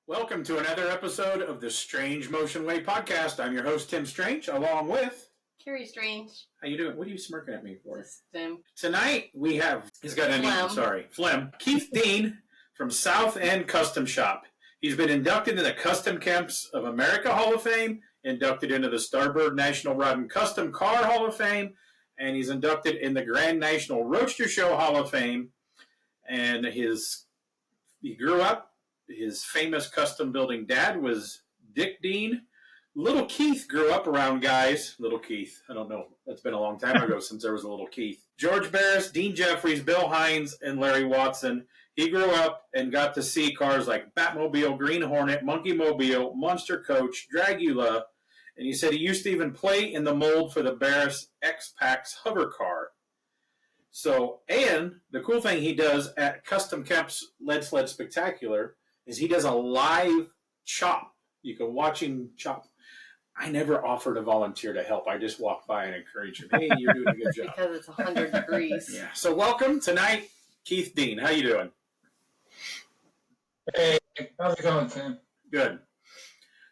Welcome to another episode of the Strange Motion Way podcast. I'm your host, Tim Strange, along with... Carrie Strange. How you doing? What are you smirking at me for? Flim. Tonight, we have... He's got a name, sorry. Flim. Keith Dean from End Kustom Shop. He's been inducted into the Custom Camps of America Hall of Fame, inducted into the Starbird National Rod and Custom Car Hall of Fame, and he's inducted in the Grand National Roadster Show Hall of Fame. And he grew up. His famous custom building dad was Dick Dean. Little Keith grew up around guys. Little Keith. I don't know. That's been a long time ago since there was a little Keith. George Barris, Dean Jeffries, Bill Hines, and Larry Watson. He grew up and got to see cars like Batmobile, Green Hornet, Monkey Mobile, Monster Coach, Dragula. And he said he used to even play in the mold for the Barris X-Pax hover car. So, and the cool thing he does at Custom Camps Lead Sled Spectacular is he does a live chop. You can watch him chop. I never offered to volunteer to help. I just walked by and encouraged him. Hey, you're doing a good job. Because it's 100 degrees. Yeah. So welcome tonight, Keith Dean. How you doing? Hey, how's it going, Tim? Good.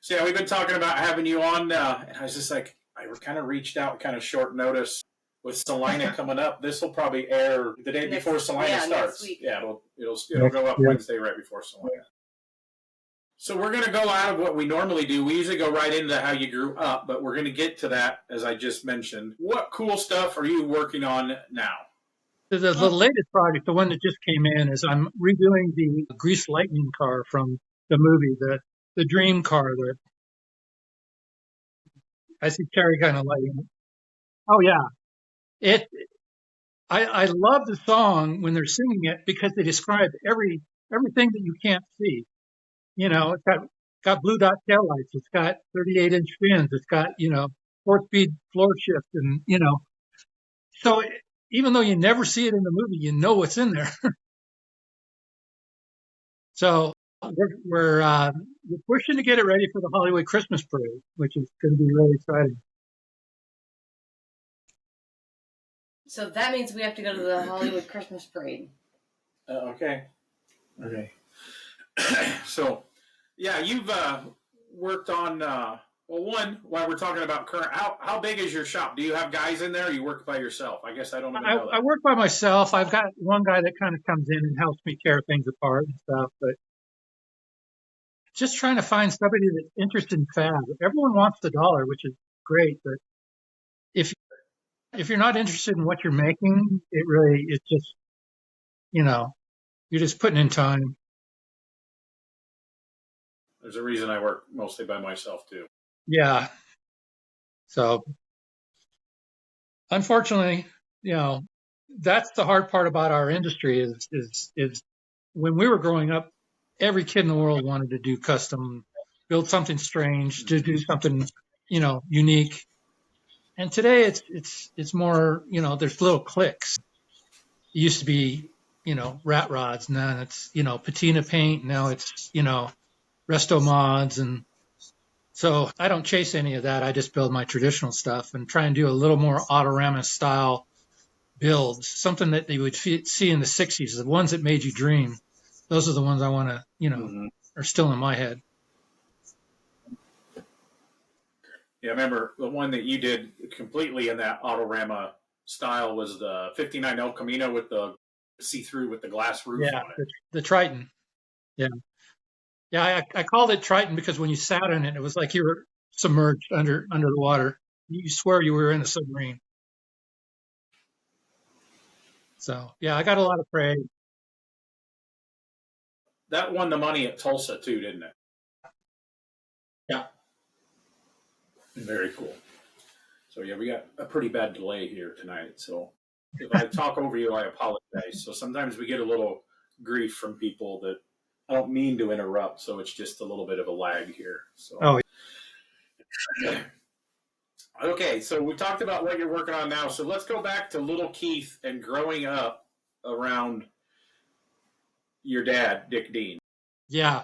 So yeah, we've been talking about having you on, and I was just like, I kind of reached out, kind of short notice. With Salina coming up, this will probably air the day before Salina starts. Next week. Yeah, it'll go up Wednesday right before Salina. So we're going to go out of what we normally do. We usually go right into how you grew up, but we're going to get to that, as I just mentioned. What cool stuff are you working on now? The latest project, the one that just came in, is I'm redoing the Grease Lightning car from the movie, the dream car. That I see Terry kind of lighting it. Oh, yeah. I love the song when they're singing it because they describe everything that you can't see. You know, it's got blue dot taillights. It's got 38-inch fins. It's got, 4-speed floor shift. And, so even though you never see it in the movie, you know what's in there. So we're pushing to get it ready for the Hollywood Christmas parade, which is going to be really exciting. So that means we have to go to the Hollywood Christmas parade. Okay. So, yeah, you've worked on, one, while we're talking about current, how big is your shop? Do you have guys in there or you work by yourself? I guess I don't even know that. I work by myself. I've got one guy that kind of comes in and helps me tear things apart and stuff, but just trying to find somebody that's interested in fab. Everyone wants the dollar, which is great, but if you're not interested in what you're making, it's just, you're just putting in time. There's a reason I work mostly by myself, too. Yeah. So, unfortunately, that's the hard part about our industry is when we were growing up, every kid in the world wanted to do custom, build something strange, to do something, unique. And today it's more, there's little clicks. It used to be, rat rods. Now it's, patina paint. Now it's, resto mods. And so I don't chase any of that. I just build my traditional stuff and try and do a little more Autorama style builds, something that they would see in the 60s, the ones that made you dream. Those are the ones I want to, are still in my head. Yeah, I remember the one that you did completely in that Autorama style was the 59 El Camino with the see-through with the glass roof on it. The Triton. Yeah. Yeah, I called it Triton because when you sat in it, it was like you were submerged under the water. You swear you were in a submarine. So, yeah, I got a lot of praise. That won the money at Tulsa, too, didn't it? Yeah. Very cool. So, yeah, we got a pretty bad delay here tonight. So, if I talk over you, I apologize. So, sometimes we get a little grief from people that I don't mean to interrupt. So, it's just a little bit of a lag here. So, Okay, so we talked about what you're working on now. So, let's go back to little Keith and growing up around your dad, Dick Dean. Yeah.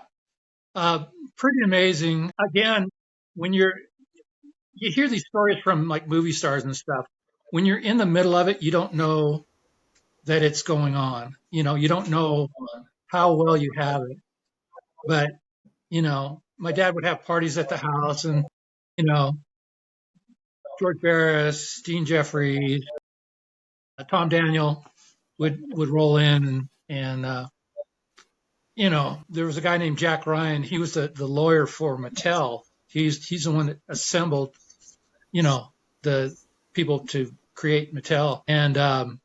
Pretty amazing. Again, when you hear these stories from like movie stars and stuff, when you're in the middle of it, you don't know that it's going on. You don't know how well you have it. But My dad would have parties at the house, and you know, George Barris, Dean Jeffries, Tom Daniel would roll in, and there was a guy named Jack Ryan. He was the lawyer for Mattel. He's the one that assembled, the people to create Mattel, and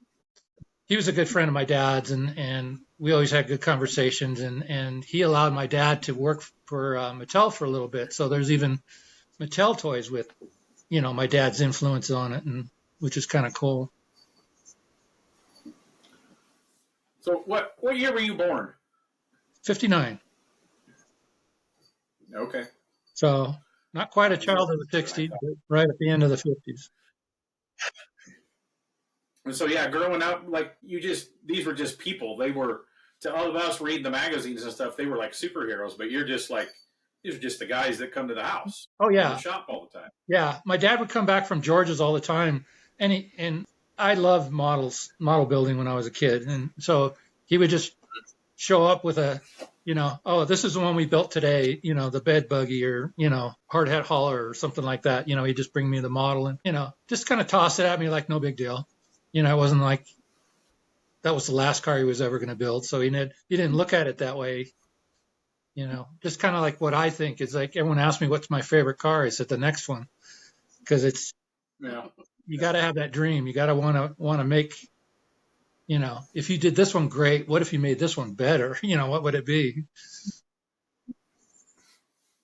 he was a good friend of my dad's, and we always had good conversations, and he allowed my dad to work for Mattel for a little bit. So there's even Mattel toys with, my dad's influence on it, and which is kind of cool. So what year were you born? 59. Okay. So not quite a child of the 60s, but right at the end of the 50s. And so yeah, growing up, like these were just people. They were, to all of us reading the magazines and stuff, they were like superheroes. But you're just like, these are just the guys that come to the house. Oh yeah, the shop all the time. Yeah, my dad would come back from George's all the time, and I loved model building when I was a kid, and so he would just show up with oh, this is the one we built today, the bed buggy, or hard hat hauler or something like that. He'd just bring me the model and just kind of toss it at me like no big deal. It wasn't like that was the last car he was ever going to build, so he didn't look at it that way. Just kind of like what I think is like everyone asks me what's my favorite car. I said the next one, because you got to have that dream. You got to want to make, if you did this one great, what if you made this one better? What would it be?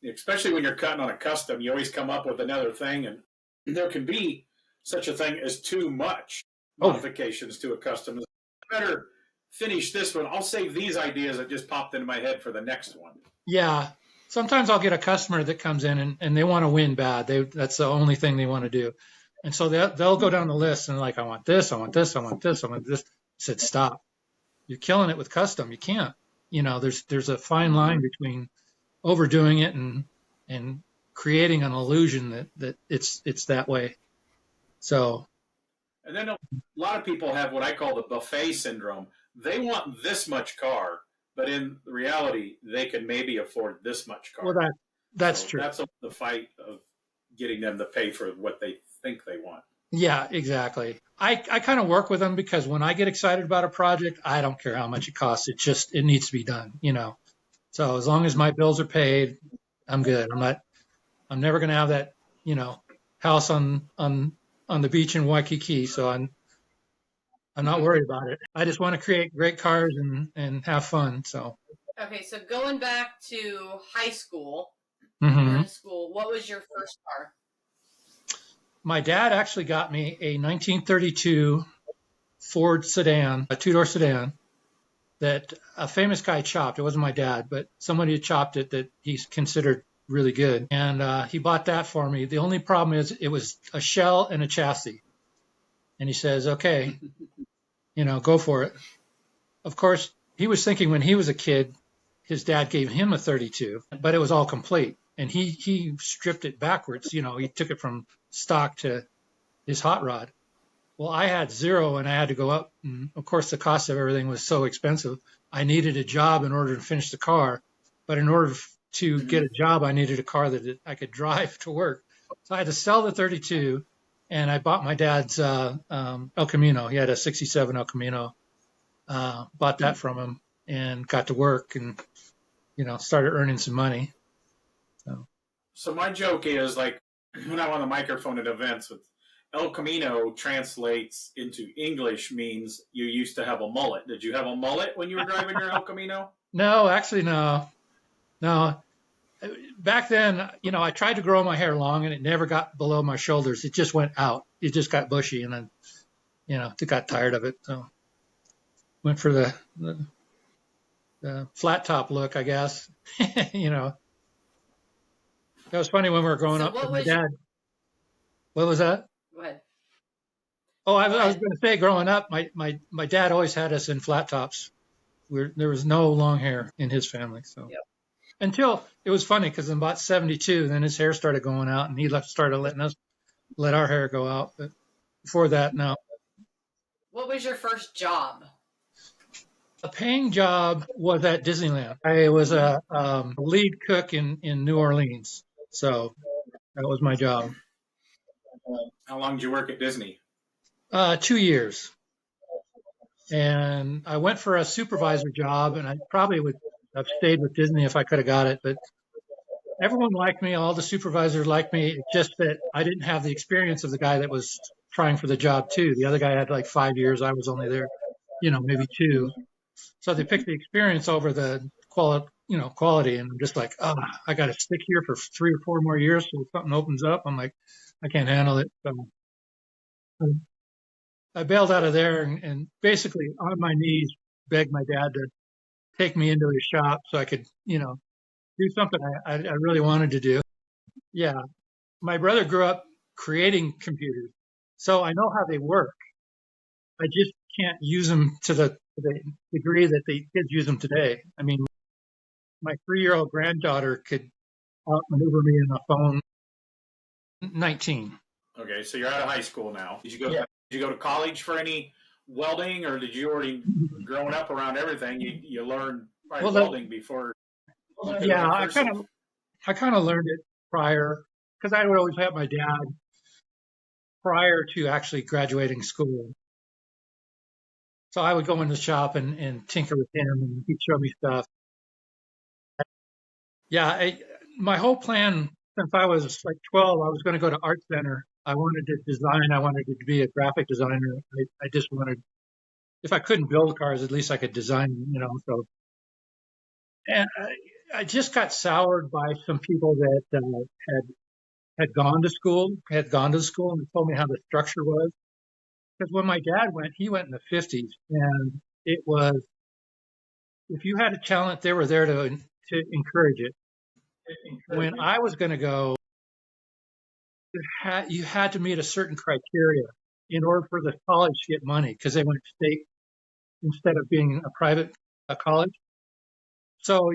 Especially when you're cutting on a custom, you always come up with another thing, and there can be such a thing as too much modifications to a custom. Better finish this one. I'll save these ideas that just popped into my head for the next one. Yeah. Sometimes I'll get a customer that comes in and they want to win bad. That's the only thing they want to do. And so they'll go down the list and like, I want this, I want this, I want this, I want this. I said, stop. You're killing it with custom. You can't. There's a fine line between overdoing it and creating an illusion that it's that way. So. And then a lot of people have what I call the buffet syndrome. They want this much car, but in reality, they can maybe afford this much car. Well, that's true. That's the fight of getting them to pay for what they think they want. Yeah, exactly. I kind of work with them because when I get excited about a project, I don't care how much it costs. It needs to be done, So as long as my bills are paid, I'm good. I'm never going to have that, house on the beach in Waikiki. So I'm not worried about it. I just want to create great cars and have fun. So. Okay, so going back to high school, what was your first car? My dad actually got me a 1932 Ford sedan, a two-door sedan that a famous guy chopped. It wasn't my dad, but somebody had chopped it that he's considered really good. And he bought that for me. The only problem is it was a shell and a chassis. And he says, okay, go for it. Of course, he was thinking when he was a kid, his dad gave him a 32, but it was all complete. And he stripped it backwards. He took it from stock to his hot rod. Well, I had zero and I had to go up. And of course, the cost of everything was so expensive. I needed a job in order to finish the car. But in order to get a job, I needed a car that I could drive to work. So I had to sell the 32 and I bought my dad's El Camino. He had a 67 El Camino. Bought that from him and got to work and, started earning some money. So my joke is like when I'm on the microphone at events, with El Camino translates into English means you used to have a mullet. Did you have a mullet when you were driving your El Camino? No, actually, no. Back then, I tried to grow my hair long and it never got below my shoulders. It just went out. It just got bushy and then, it got tired of it. So went for the flat top look, I guess. That was funny when we were growing up with my dad. What was that? Go ahead. Oh, I was going to say, growing up, my dad always had us in flat tops. There was no long hair in his family. So until it was funny because in about 72, then his hair started going out and he started letting us let our hair go out. But before that, no. What was your first job? A paying job was at Disneyland. I was a lead cook in New Orleans. So that was my job. How long did you work at Disney? 2 years. And I went for a supervisor job, and I probably would have stayed with Disney if I could have got it. But everyone liked me. All the supervisors liked me. It's just that I didn't have the experience of the guy that was trying for the job too. The other guy had like 5 years. I was only there, maybe 2. So they picked the experience over the quality. And I'm just like, I got to stick here for 3 or 4 more years so something opens up. I'm like, I can't handle it. So I bailed out of there and basically on my knees begged my dad to take me into his shop so I could, do something I really wanted to do. Yeah. My brother grew up creating computers, so I know how they work. I just can't use them to the degree that the kids use them today. I mean, my 3-year-old granddaughter could outmaneuver me in a phone. 19. Okay, so you're out of high school now. Did you go? Yeah. Did you go to college for any welding, or did you already, growing up around everything, you learned welding before? Yeah, I kind of learned it prior because I would always have my dad prior to actually graduating school. So I would go in the shop and tinker with him, and he'd show me stuff. Yeah, my whole plan since I was like 12, I was going to go to art center. I wanted to design. I wanted to be a graphic designer. I just wanted, if I couldn't build cars, at least I could design them, So, and I just got soured by some people that had gone to school, and told me how the structure was. Because when my dad went, he went in the 50s, and it was, if you had a talent, they were there to encourage it. When I was going to go, you had to meet a certain criteria in order for the college to get money because they went state instead of being a private college. So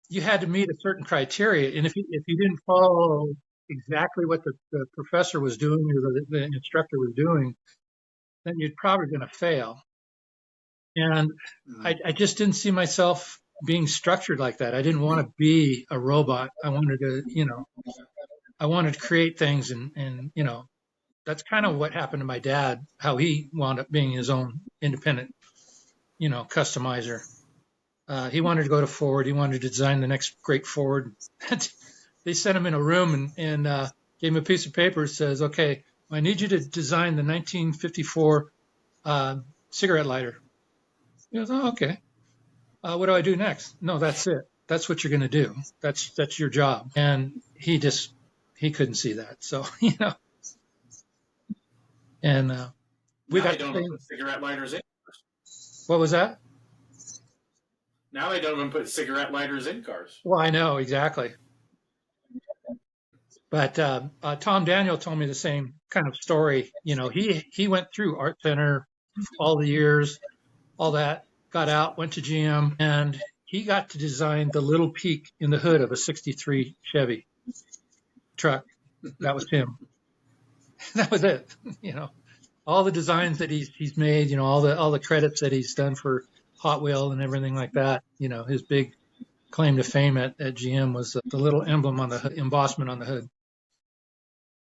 you had to meet a certain criteria, and if you didn't follow exactly what the professor was doing or the instructor was doing, then you're probably going to fail. And I just didn't see myself being structured like that. I didn't want to be a robot. I wanted to create things and that's kind of what happened to my dad, how he wound up being his own independent, customizer. He wanted to go to Ford. He wanted to design the next great Ford. They sent him in a room and gave him a piece of paper that says, okay, I need you to design the 1954 cigarette lighter. He goes, oh, okay. What do I do next? No, that's it. That's what you're going to do. That's your job. And he couldn't see that. So, and we Now got they don't even put cigarette lighters in. What was that? Now they don't even put cigarette lighters in cars. Well, I know exactly. But Tom Daniel told me the same kind of story. He went through Art Center all the years, all that, got out, went to GM, and he got to design the little peak in the hood of a 63 Chevy truck. That was him. That was it. All the designs that he's made, all the credits that he's done for Hot Wheel and everything like that. His big claim to fame at GM was the little emblem on the hood, embossment on the hood.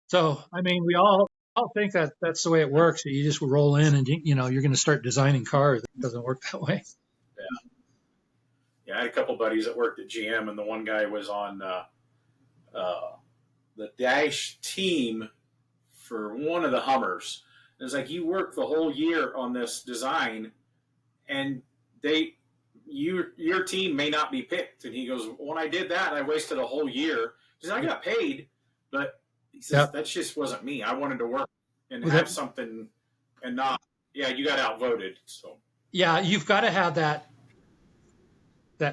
So, I mean, we all think that that's the way it works. You just roll in and, you're going to start designing cars. It doesn't work that way. Yeah, I had a couple buddies that worked at GM, and the one guy was on the dash team for one of the Hummers. It was like, you work the whole year on this design, and your team may not be picked. And he goes, when I did that, I wasted a whole year. He said, I got paid, but he says, that just wasn't me. I wanted to work and have something and not, you got outvoted. So yeah, you've got to have that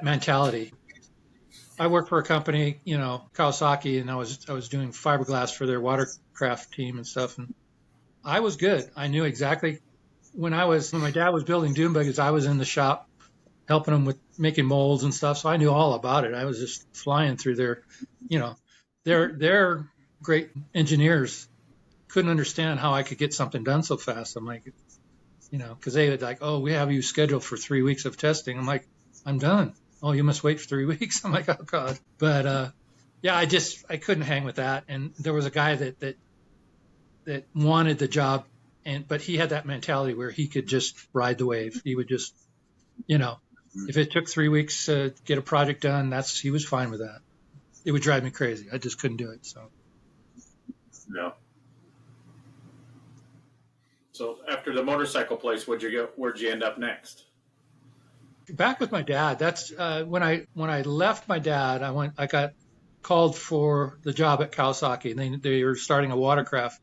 mentality. I worked for a company, Kawasaki, and I was doing fiberglass for their watercraft team and stuff. And I was good. I knew exactly when my dad was building dune buggies, I was in the shop helping him with making molds and stuff. So I knew all about it. I was just flying through their great engineers couldn't understand how I could get something done so fast. I'm like, because they would like, oh, we have you scheduled for 3 weeks of testing. I'm like, I'm done. Oh, you must wait for 3 weeks. I'm like, oh God. But yeah, I couldn't hang with that. And there was a guy that wanted the job, but he had that mentality where he could just ride the wave. He would just, if it took 3 weeks to get a project done, he was fine with that. It would drive me crazy. I just couldn't do it. So. No. So after the motorcycle place, where'd you end up next? Back with my dad. That's when I left my dad, I got called for the job at Kawasaki. They were starting a watercraft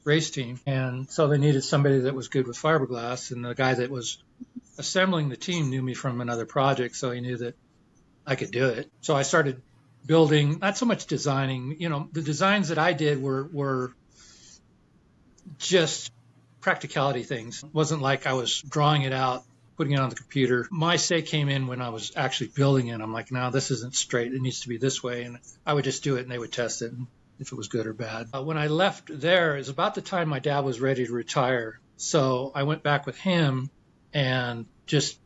race team, and so they needed somebody that was good with fiberglass. And the guy that was assembling the team knew me from another project, so he knew that I could do it. So I started building, not so much designing. The designs that I did were just practicality things. It wasn't like I was drawing it out, putting it on the computer. My say came in when I was actually building it. I'm like, no, this isn't straight. It needs to be this way. And I would just do it, and they would test it if it was good or bad. When I left there, it was about the time my dad was ready to retire. So I went back with him and just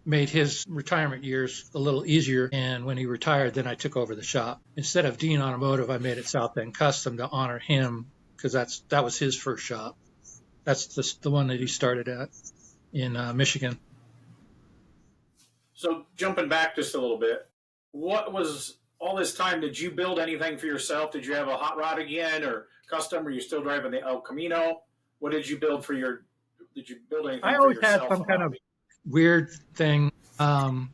made his retirement years a little easier. And when he retired, then I took over the shop. Instead of Dean Automotive, I made it South End Custom to honor him, because that was his first shop. That's the one that he started at in Michigan. So jumping back just a little bit, what was all this time? Did you build anything for yourself? Did you have a hot rod again, or custom? Or you still driving the El Camino? What did you build for your? Did you build anything? I always had some kind of weird thing. I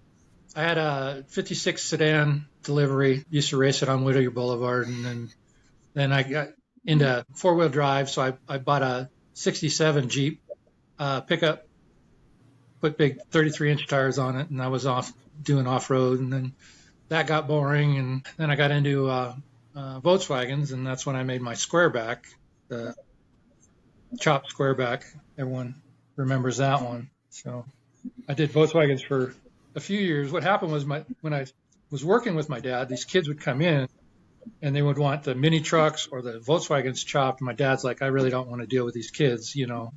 had a '56 sedan delivery. Used to race it on Whittier Boulevard, and then I got into four-wheel drive. So I bought a '67 Jeep pickup, put big 33-inch tires on it, and I was off doing off-road, and then that got boring, and then I got into Volkswagens, and that's when I made my squareback, the chopped squareback. Everyone remembers that one. So I did Volkswagens for a few years. What happened was when I was working with my dad, these kids would come in, and they would want the mini trucks or the Volkswagens chopped. My dad's like, I really don't want to deal with these kids. You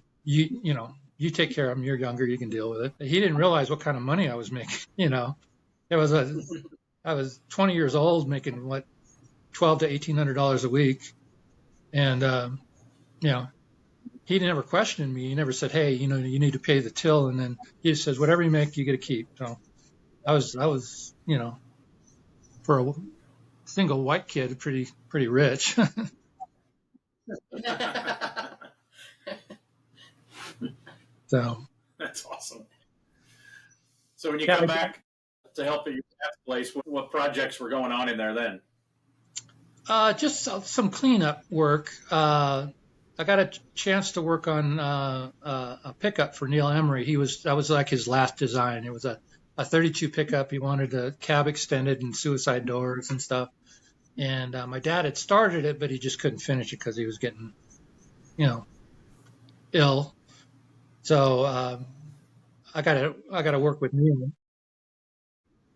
take care of them. You're younger. You can deal with it. He didn't realize what kind of money I was making. I was 20 years old making $1,200 to $1,800 a week. And, he never questioned me. He never said, hey, you need to pay the till. And then he just says, whatever you make, you get to keep. So I was, for a single white kid, pretty rich. So that's awesome. So when you come back to help at your dad's place, what projects were going on in there then? Just some cleanup work. I got a chance to work on a pickup for Neil Emery. That was like his last design. It was a 32 pickup. He wanted a cab extended and suicide doors and stuff. And my dad had started it, but he just couldn't finish it because he was getting, ill. So I got to work with Neil.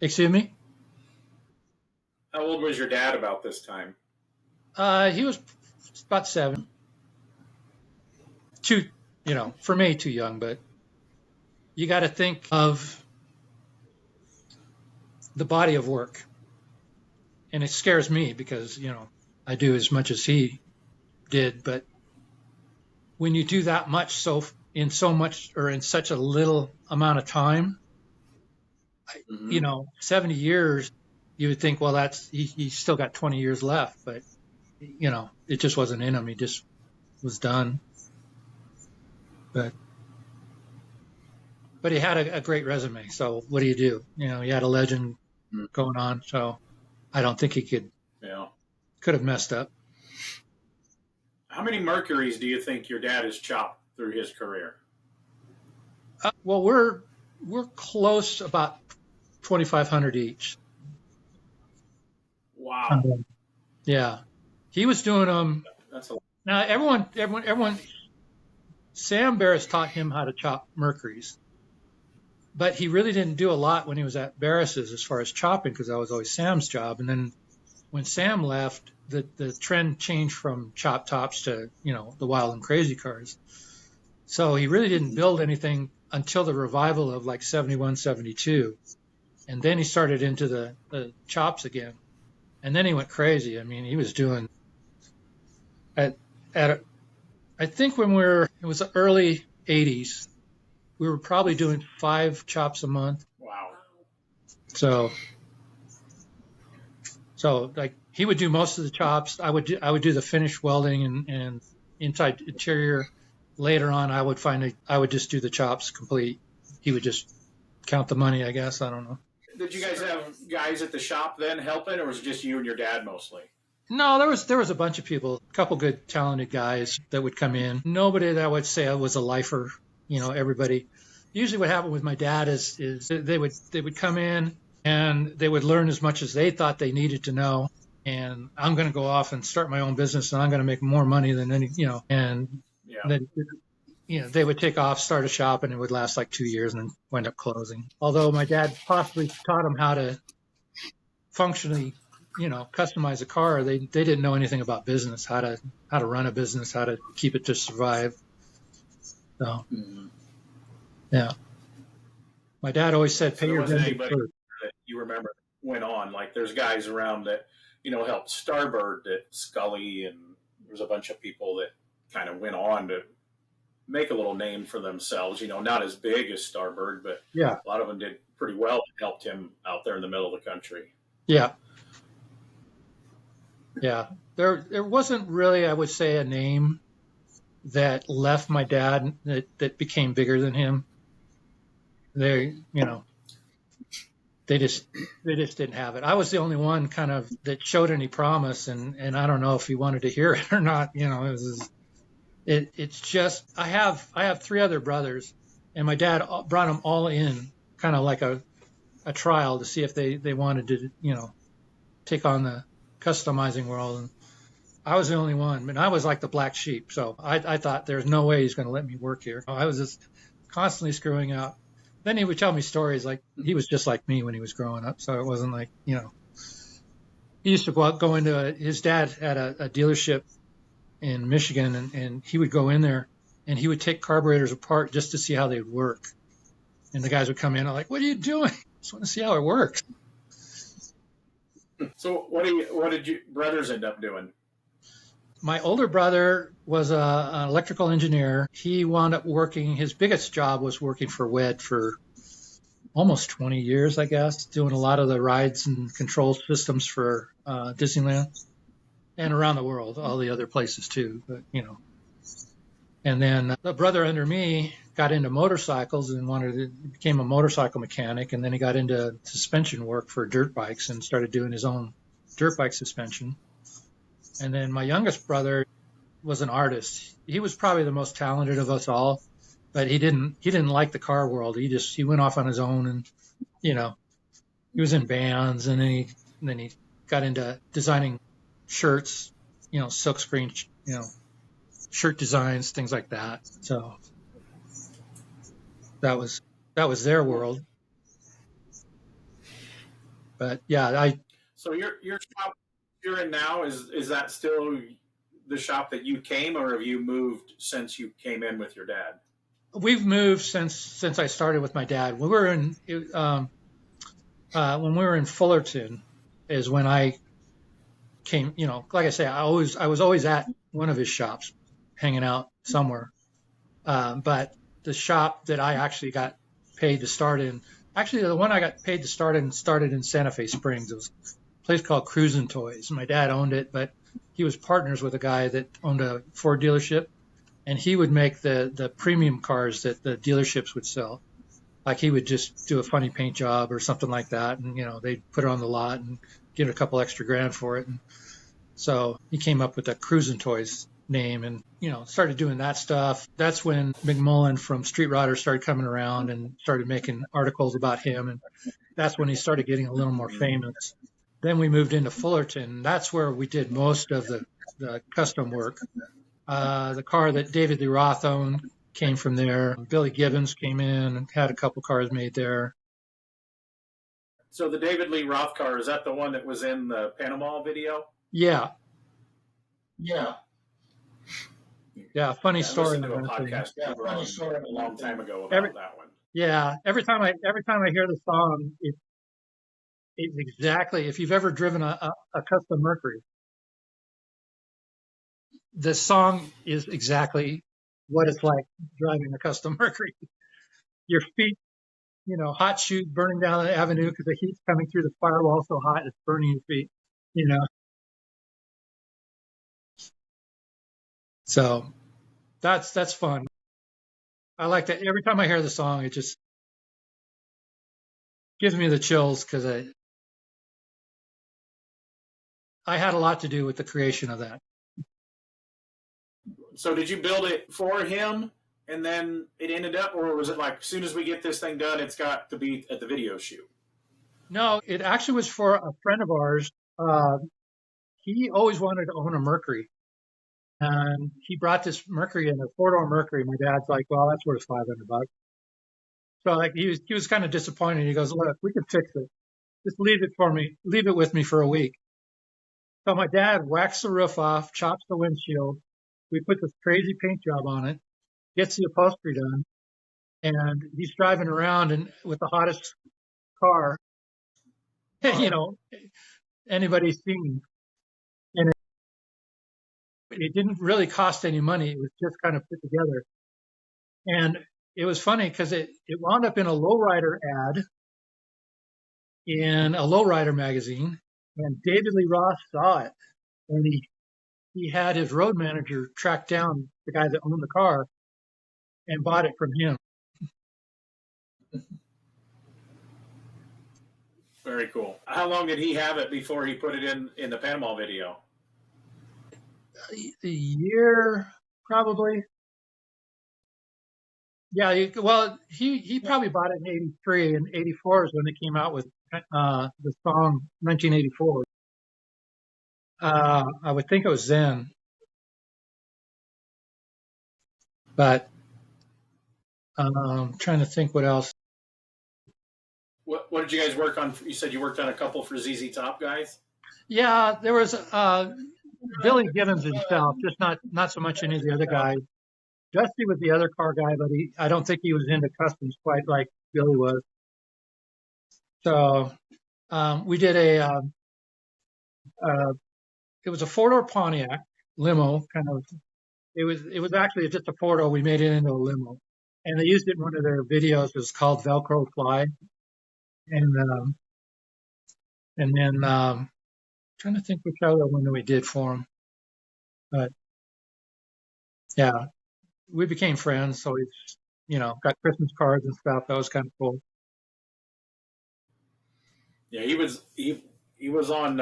Excuse me? How old was your dad about this time? He was about 7. For me, too young, but you got to think of the body of work. And it scares me because, I do as much as he did. But when you do that much in such a little amount of time, 70 years, you would think, well, he's still got 20 years left. But, it just wasn't in him. He just was done. But he had a great resume. So what do you do? He had a legend going on. So I don't think he could have messed up. How many Mercuries do you think your dad has chopped through his career? Well, we're close, about 2,500 each. Wow. Yeah, he was doing them. That's a lot. Now everyone. Sam Barris taught him how to chop Mercuries, but he really didn't do a lot when he was at Barris's as far as chopping, because that was always Sam's job. And then when Sam left, the trend changed from chop tops to the wild and crazy cars. So he really didn't build anything until the revival of like 71, 72. And then he started into the chops again. And then he went crazy. I mean, he was doing at I think when it was the early 80s, we were probably doing 5 chops a month. Wow. So like he would do most of the chops. I would do the finish welding and inside interior. Later on, I would just do the chops complete. He would just count the money, I guess. I don't know. Did you guys have guys at the shop then helping, or was it just you and your dad mostly? No, there was a bunch of people, a couple good talented guys that would come in. Nobody that I would say I was a lifer, everybody. Usually what happened with my dad is they would come in and they would learn as much as they thought they needed to know. And I'm going to go off and start my own business and I'm going to make more money than and then, they would take off, start a shop, and it would last like 2 years and then wind up closing. Although my dad possibly taught them how to functionally, customize a car, they didn't know anything about business, how to run a business, how to keep it to survive. So, yeah. My dad always said, "Pay your bills first." That you remember went on, like there's guys around that helped Starbird, that Scully, and there's a bunch of people that kind of went on to make a little name for themselves. Not as big as Starbird, but yeah, a lot of them did pretty well and helped him out there in the middle of the country. Yeah. Yeah. There wasn't really, I would say, a name that left my dad that became bigger than him. They just didn't have it. I was the only one kind of that showed any promise, and I don't know if he wanted to hear it or not. It's just I have 3 other brothers, and my dad brought them all in, kind of like a trial to see if they wanted to take on the customizing world. And I was the only one, and I was like the black sheep. So I thought there's no way he's going to let me work here. I was just constantly screwing up. Then he would tell me stories like he was just like me when he was growing up. So it wasn't like, he used to go into his dad had a dealership in Michigan, and he would go in there and he would take carburetors apart just to see how they would work. And the guys would come in and like, "What are you doing? I just want to see how it works." So what did you brothers end up doing? My older brother was an electrical engineer. He wound up working, his biggest job was working for WED for almost 20 years, I guess, doing a lot of the rides and control systems for Disneyland and around the world, all the other places too. But, And then the brother under me got into motorcycles and became a motorcycle mechanic. And then he got into suspension work for dirt bikes and started doing his own dirt bike suspension. And then my youngest brother was an artist. He was probably the most talented of us all, but he didn't like the car world. He went off on his own, and he was in bands, and then he got into designing shirts, silkscreen, shirt designs, things like that. So that was their world. But yeah, So your shop you're in now, is that still the shop that you came, or have you moved since you came in with your dad? We've moved since I started with my dad. We were in when we were in Fullerton is when I came. Like I say, I was always at one of his shops, hanging out somewhere. But the shop that I actually got paid to start in, actually the one I got paid to start in started in Santa Fe Springs. It was place called Cruisin' Toys. My dad owned it, but he was partners with a guy that owned a Ford dealership, and he would make the premium cars that the dealerships would sell. Like he would just do a funny paint job or something like that, and they'd put it on the lot and get a couple extra grand for it. And so he came up with the Cruisin' Toys name and started doing that stuff. That's when McMullen from Street Rodder started coming around and started making articles about him, and that's when he started getting a little more famous. Then we moved into Fullerton. That's where we did most of the custom work. The car that David Lee Roth owned came from there. Billy Gibbons came in and had a couple cars made there. So the David Lee Roth car, is that the one that was in the Panama video? Yeah. Yeah. Yeah, funny I story listened to a on that thing. podcast a long time ago about Every, that one. yeah, every time I hear the song, it's exactly, if you've ever driven a custom Mercury, the song is exactly what it's like driving a custom Mercury. Your feet, hot shoes burning down the avenue because the heat's coming through the firewall so hot it's burning your feet. You know, so that's fun. I like that. Every time I hear the song, it just gives me the chills because I had a lot to do with the creation of that. So did you build it for him, and then it ended up, or was it like, as soon as we get this thing done, it's got to be at the video shoot? No, it actually was for a friend of ours. He always wanted to own a Mercury, and he brought this Mercury in, a four-door Mercury. My dad's like, "Well, that's worth $500." So like he was kind of disappointed. He goes, "Look, we can fix it. Just leave it with me for a week." So my dad whacks the roof off, chops the windshield. We put this crazy paint job on it, gets the upholstery done, and he's driving around and with the hottest car, anybody's seen. And it didn't really cost any money. It was just kind of put together. And it was funny because it wound up in a lowrider ad in a lowrider magazine, and David Lee Roth saw it, and he had his road manager track down the guy that owned the car and bought it from him. Very cool. How long did he have it before he put it in the Panama video? A year, probably. Yeah, well, he probably bought it in '83, and '84 is when they came out with the song 1984. I would think it was then, but trying to think what else. What did you guys work on? You said you worked on a couple for ZZ Top guys? Yeah, there was Billy Gibbons himself, just not so much any of the other guys. Dusty was the other car guy, but I don't think he was into customs quite like Billy was. So we did it was a four-door Pontiac limo, kind of. It was actually just a four-door. We made it into a limo, and they used it in one of their videos. It was called Velcro Fly, and then trying to think which other one that we did for him. But yeah, we became friends, so he's got Christmas cards and stuff. That was kind of cool. Yeah, he was on.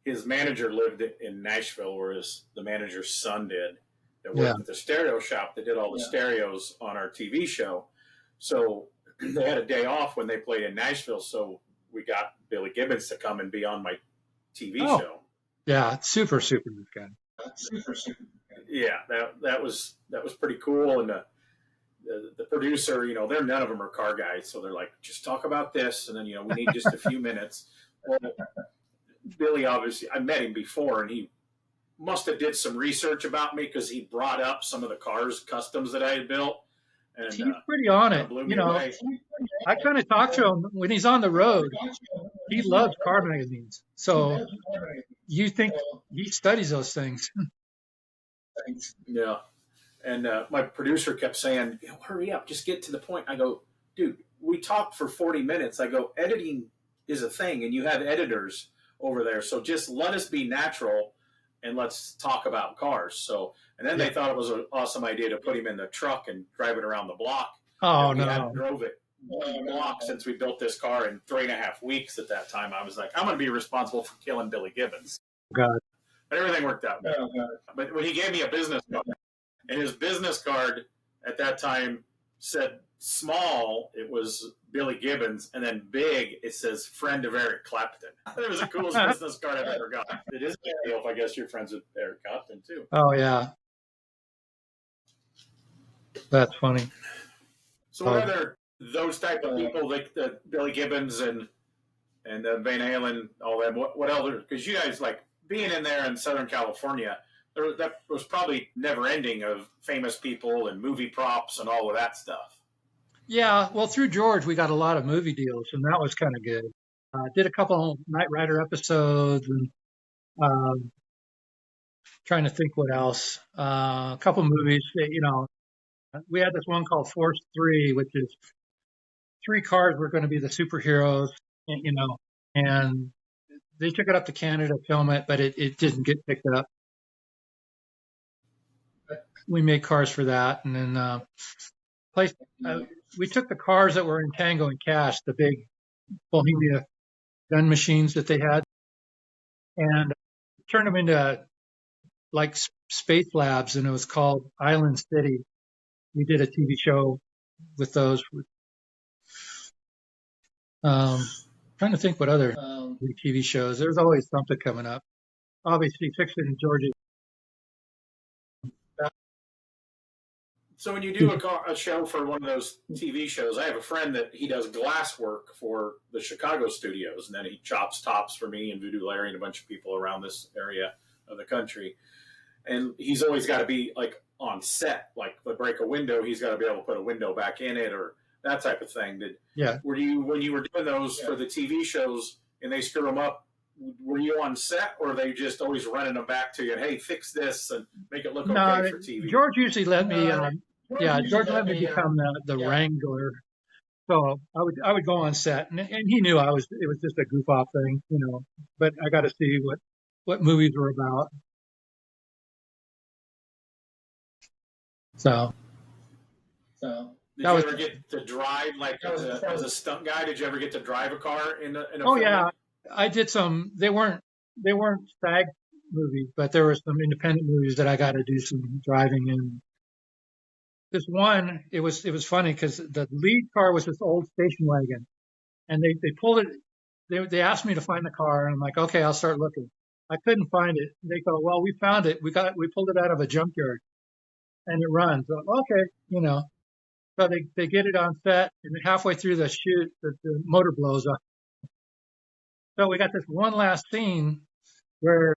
His manager lived in Nashville, where the manager's son did. That worked at the stereo shop that did all the stereos on our TV show. So they had a day off when they played in Nashville, so we got Billy Gibbons to come and be on my TV show. Yeah, super good guy. Yeah, that was pretty cool. And the producer, they're none of them are car guys, so they're like, just talk about this, and then we need just a few minutes. Well, Billy, obviously, I met him before, and he must have did some research about me because he brought up some of the customs that I had built. And he's pretty on it. I kind of talk to him when he's on the road. He loves car magazines, so you think he studies those things. Yeah. And my producer kept saying, hurry up, just get to the point. I go, dude, we talked for 40 minutes. I go, editing is a thing, and you have editors over there. So just let us be natural, and let's talk about cars. So, and then they thought it was an awesome idea to put him in the truck and drive it around the block. Oh, we no. hadn't drove it block since we built this car in 3.5 weeks at that time. I was like, I'm going to be responsible for killing Billy Gibbons. God. But everything worked out. But when he gave me a business card, and his business card at that time said small, it was Billy Gibbons, and then big, it says friend of Eric Clapton. It was the coolest business card I've ever got. It is a big deal if I guess you're friends with Eric Clapton too. Oh yeah, that's funny. So what other those type of people like the Billy Gibbons and Van Halen, all that? What other? Because you guys like being in there in Southern California, that was probably never ending of famous people and movie props and all of that stuff. Yeah, well, through George, we got a lot of movie deals, and that was kind of good. Did a couple Knight Rider episodes, and trying to think what else. A couple movies. We had this one called Force 3, which is three cars were going to be the superheroes, and they took it up to Canada to film it, but it didn't get picked up. We made cars for that, and then we took the cars that were in Tango and Cash, the big Bohemia gun machines that they had, and turned them into like space labs, and it was called Island City. We did a TV show with those. Trying to think what other TV shows. There's always something coming up. Obviously, Fixing Georgia. So when you do a show for one of those TV shows, I have a friend that he does glass work for the Chicago studios, and then he chops tops for me and Voodoo Larry and a bunch of people around this area of the country. And he's always got to be like on set, like if they break a window, he's got to be able to put a window back in it or that type of thing. Were you, when you were doing those for the TV shows and they screw them up, were you on set, or are they just always running them back to you? And, hey, fix this and make it look okay for TV. George usually let me. George let me become the wrangler. So I would go on set, and he knew it was just a goof off thing, But I got to see what movies were about. So. Did you ever get to drive, like as a stunt guy? Did you ever get to drive a car in a film? Yeah, I did some. They weren't SAG movies, but there were some independent movies that I got to do some driving in. This one, it was funny because the lead car was this old station wagon, and they pulled it. They asked me to find the car, and I'm like, okay, I'll start looking. I couldn't find it. They go, well, we found it. We pulled it out of a junkyard, and it runs. So, okay, So they get it on set, and halfway through the shoot, the motor blows up. So we got this one last scene where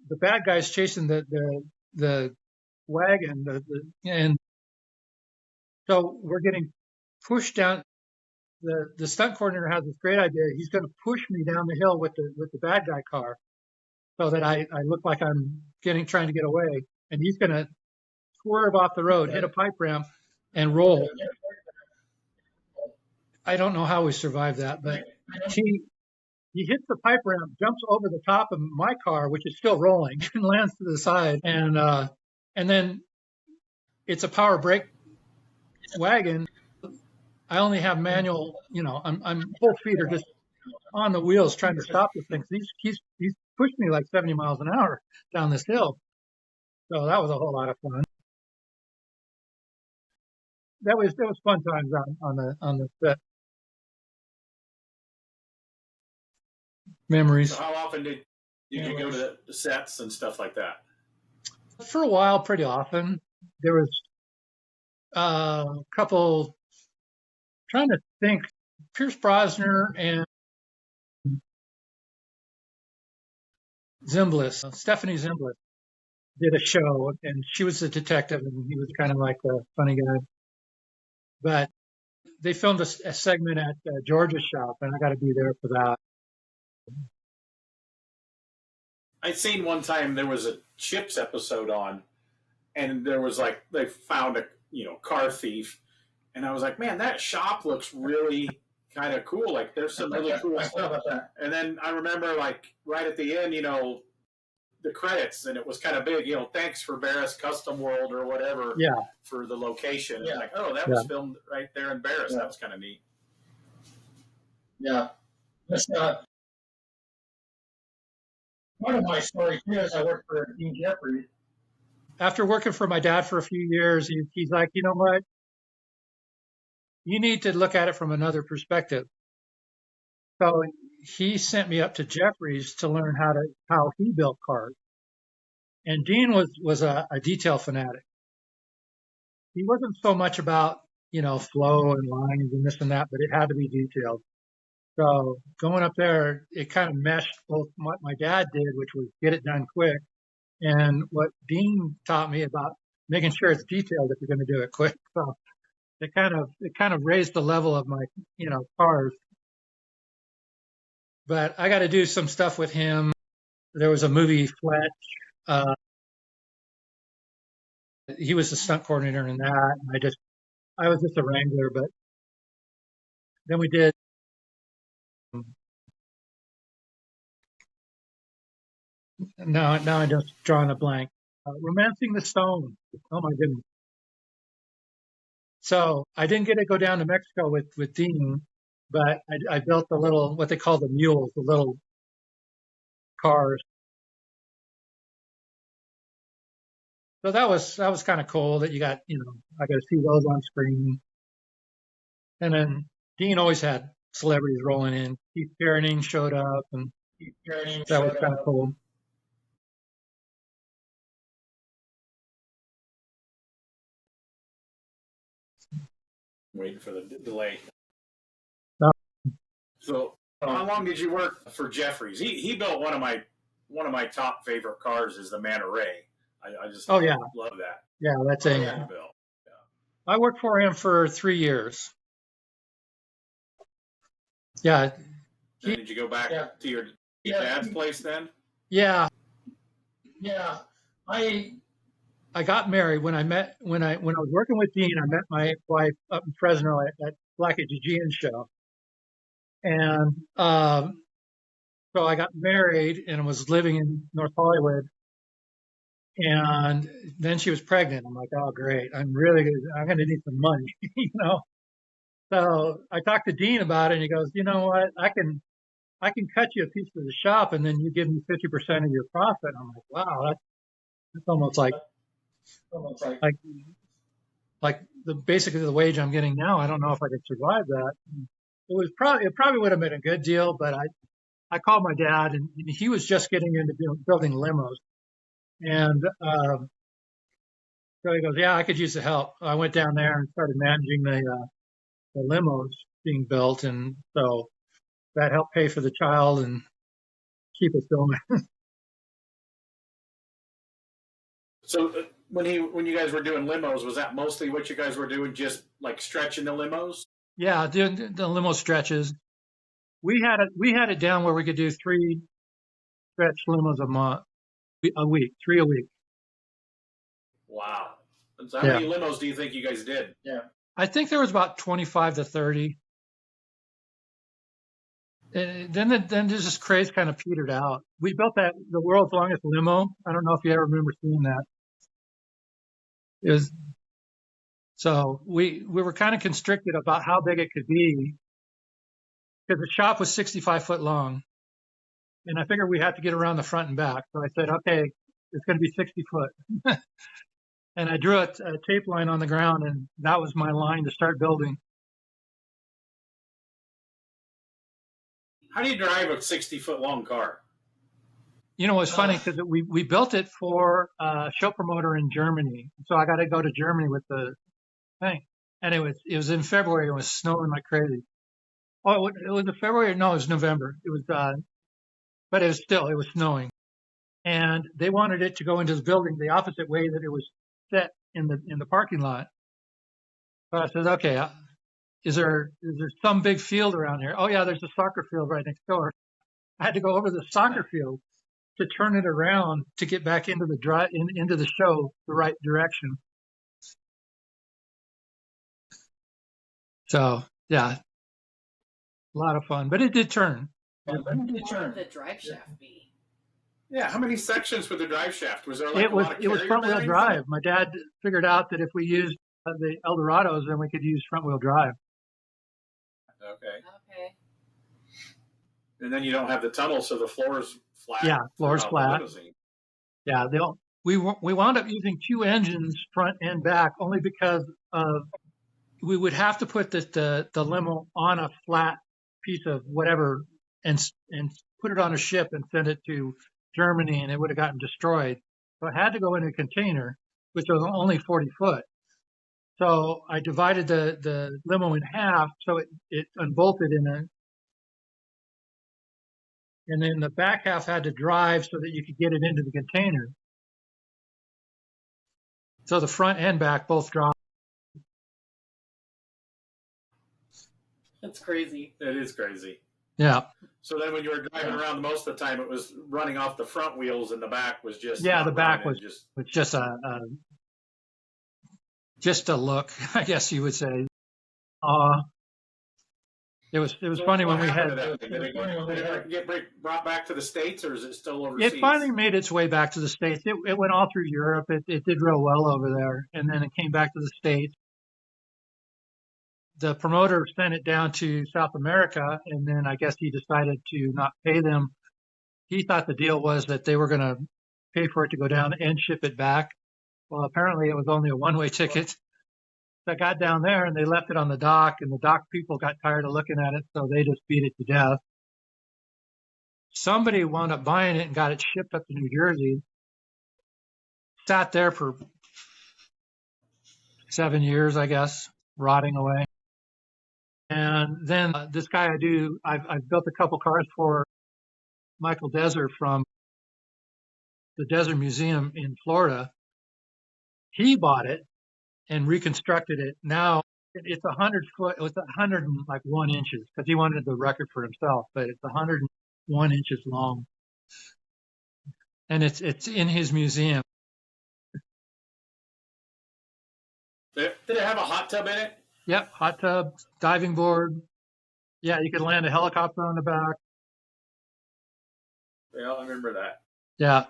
the bad guy's chasing the wagon, and so we're getting pushed down. The stunt coordinator has this great idea. He's going to push me down the hill with the bad guy car, so that I look like I'm trying to get away, and he's going to swerve off the road, hit a pipe ramp, and roll. I don't know how we survived that, but he hits the pipe ramp, jumps over the top of my car, which is still rolling, and lands to the side. And then it's a power brake wagon. I only have manual, I'm both feet are just on the wheels trying to stop this thing. He's pushed me like 70 miles an hour down this hill. So that was a whole lot of fun. That was fun times on the set. Memories. So how often did you go to the sets and stuff like that? For a while, pretty often. There was a couple. Trying to think. Pierce Brosnan and Stephanie Zimbalist did a show, and she was a detective, and he was kind of like a funny guy. But they filmed a segment at George's shop, and I got to be there for that. I seen one time there was a Chips episode on, and there was like they found a car thief, and I was like, man, that shop looks really kind of cool. Like there's some really cool stuff. And then I remember like right at the end, the credits, and it was kind of big. Thanks for Barris Custom World or whatever. Yeah. For the location. Yeah. And like, oh, that was filmed right there in Barris. Yeah. That was kind of neat. Yeah. That's one of my stories too is I worked for Dean Jeffries. After working for my dad for a few years, he's like, you know what? You need to look at it from another perspective. So he sent me up to Jeffries to learn how he built cars. And Dean was a detail fanatic. He wasn't so much about, flow and lines and this and that, but it had to be detailed. So going up there, it kind of meshed both what my dad did, which was get it done quick, And what Dean taught me about making sure it's detailed if you're going to do it quick. So it kind of raised the level of my, cars. But I got to do some stuff with him. There was a movie, Fletch. He was the stunt coordinator in that. And I was just a wrangler. But then we did. Now I'm just drawing a blank. Romancing the Stone. Oh my goodness. So I didn't get to go down to Mexico with Dean, but I built the little, what they call the mules, the little cars. So that was kind of cool that you got, I got to see those on screen. And then Dean always had celebrities rolling in. Keith Haring showed up, and that was kind of cool. Waiting for the delay. No. So, how long did you work for Jeffries? He built one of my top favorite cars is the Manta Ray. I just love that. Yeah, that's a. Yeah. I worked for him for 3 years. Yeah. Did you go back to your dad's place then? Yeah. Yeah. I got married when I was working with Dean. I met my wife up in Fresno at Black Aegean show, and so I got married and was living in North Hollywood. And then she was pregnant. I'm like, oh great, I'm going to need some money, So I talked to Dean about it, and he goes, you know what, I can cut you a piece of the shop, and then you give me 50% of your profit. I'm like, wow, that's almost like basically the wage I'm getting now. I don't know if I could survive that. It probably would have been a good deal, but I called my dad, and he was just getting into building limos, and so he goes, yeah, I could use the help. I went down there and started managing the limos being built, and so that helped pay for the child and keep us going. So when you guys were doing limos, was that mostly what you guys were doing, just like stretching the limos? Yeah, the limo stretches. We had it down where we could do 3 stretch limos a week, 3 a week. Wow. So how many limos do you think you guys did? Yeah. I think there was about 25 to 30. And then this craze kind of petered out. We built the world's longest limo. I don't know if you ever remember seeing that. So we were kind of constricted about how big it could be because the shop was 65 foot long, and I figured we had to get around the front and back. So I said, okay, it's going to be 60 foot. And I drew a tape line on the ground, and that was my line to start building. How do you drive a 60-foot long car? It's funny because we built it for a show promoter in Germany. So I got to go to Germany with the thing. And it was in February. It was snowing like crazy. Oh, it was in February? No, it was November. It was, but it was snowing. And they wanted it to go into the building the opposite way that it was set in the parking lot. So I said, okay, is there some big field around here? Oh yeah, there's a soccer field right next door. I had to go over the soccer field to turn it around to get back into into the show the right direction. So yeah, a lot of fun, but it did turn. What would the drive shaft be? Yeah, how many sections for the drive shaft? Was there it was front wheel drive. My dad figured out that if we used the Eldorados, then we could use front wheel drive. Okay. And then you don't have the tunnel, so the floor is flat. Yeah, floor is flat. Yeah, we wound up using 2 engines, front and back, only because we would have to put the limo on a flat piece of whatever and put it on a ship and send it to Germany, and it would have gotten destroyed. So it had to go in a container, which was only 40 foot. So I divided the limo in half, so it unbolted and then the back half had to drive so that you could get it into the container. So the front and back both drop. That's crazy. It is crazy. Yeah. So then when you were driving around most of the time, it was running off the front wheels and the back was just The back was just just a look, I guess you would say. It was funny when we had. Did it get brought back to the States, or is it still overseas? It finally made its way back to the States. It went all through Europe. It did real well over there, and then it came back to the States. The promoter sent it down to South America, and then I guess he decided to not pay them. He thought the deal was that they were going to pay for it to go down and ship it back. Well, apparently it was only a one-way ticket. So I got down there and they left it on the dock, and the dock people got tired of looking at it, so they just beat it to death. Somebody wound up buying it and got it shipped up to New Jersey. Sat there for 7 years, I guess, rotting away. And then this guy I've built a couple cars for Michael Deser from the Desert Museum in Florida. He bought it and reconstructed it. Now it's 100 foot, it's 101 inches because he wanted the record for himself, but it's 101 inches long. And it's in his museum. Did it have a hot tub in it? Yep, hot tub, diving board. Yeah, you could land a helicopter on the back. Yeah, I remember that. Yeah.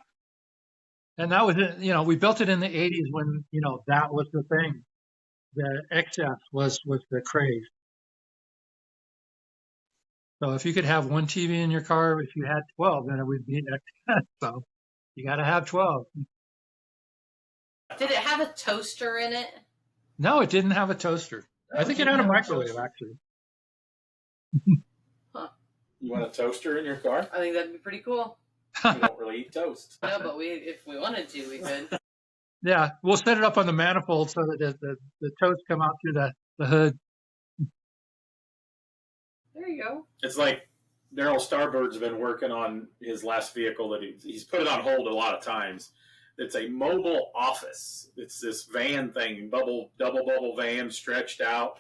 And that was it. We built it in the 80s when, that was the thing. The XF was the craze. So if you could have one TV in your car, if you had 12, then it would be XF. So you got to have 12. Did it have a toaster in it? No, it didn't have a toaster. I think it had a microwave, actually. Huh. You want a toaster in your car? I think that'd be pretty cool. We don't really eat toast. No, but if we wanted to, we could. Yeah, we'll set it up on the manifold so that the toast come out through the hood. There you go. It's like Daryl Starbird's been working on his last vehicle that he's put it on hold a lot of times. It's a mobile office. It's this van thing, double bubble van stretched out.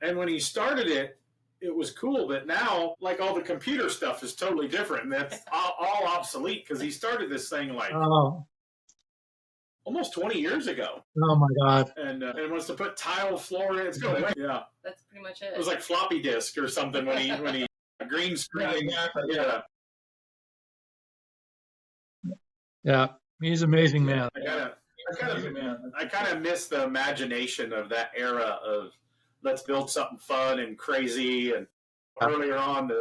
And when he started it, it was cool, but now, like, all the computer stuff is totally different, and that's all obsolete because he started this thing like almost 20 years ago. Oh my God! And wants to put tile floor in. It's going away. Yeah, that's pretty much it. It was like floppy disk or something when he green screen. Yeah, he's an amazing man. I kind of miss the imagination of that era of let's build something fun and crazy. And earlier on,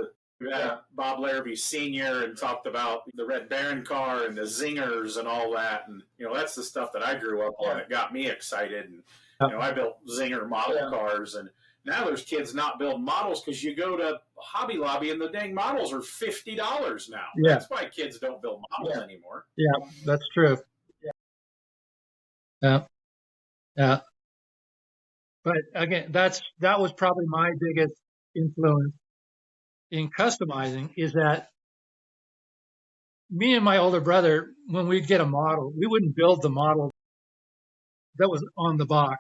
we had Bob Larrabee Sr. and talked about the Red Baron car and the Zingers and all that. And, that's the stuff that I grew up on. It got me excited. And, I built Zinger model cars. And now there's kids not building models because you go to Hobby Lobby and the dang models are $50 now. Yeah. That's why kids don't build models anymore. Yeah, that's true. Yeah. But again, that was probably my biggest influence in customizing is that me and my older brother, when we'd get a model, we wouldn't build the model that was on the box.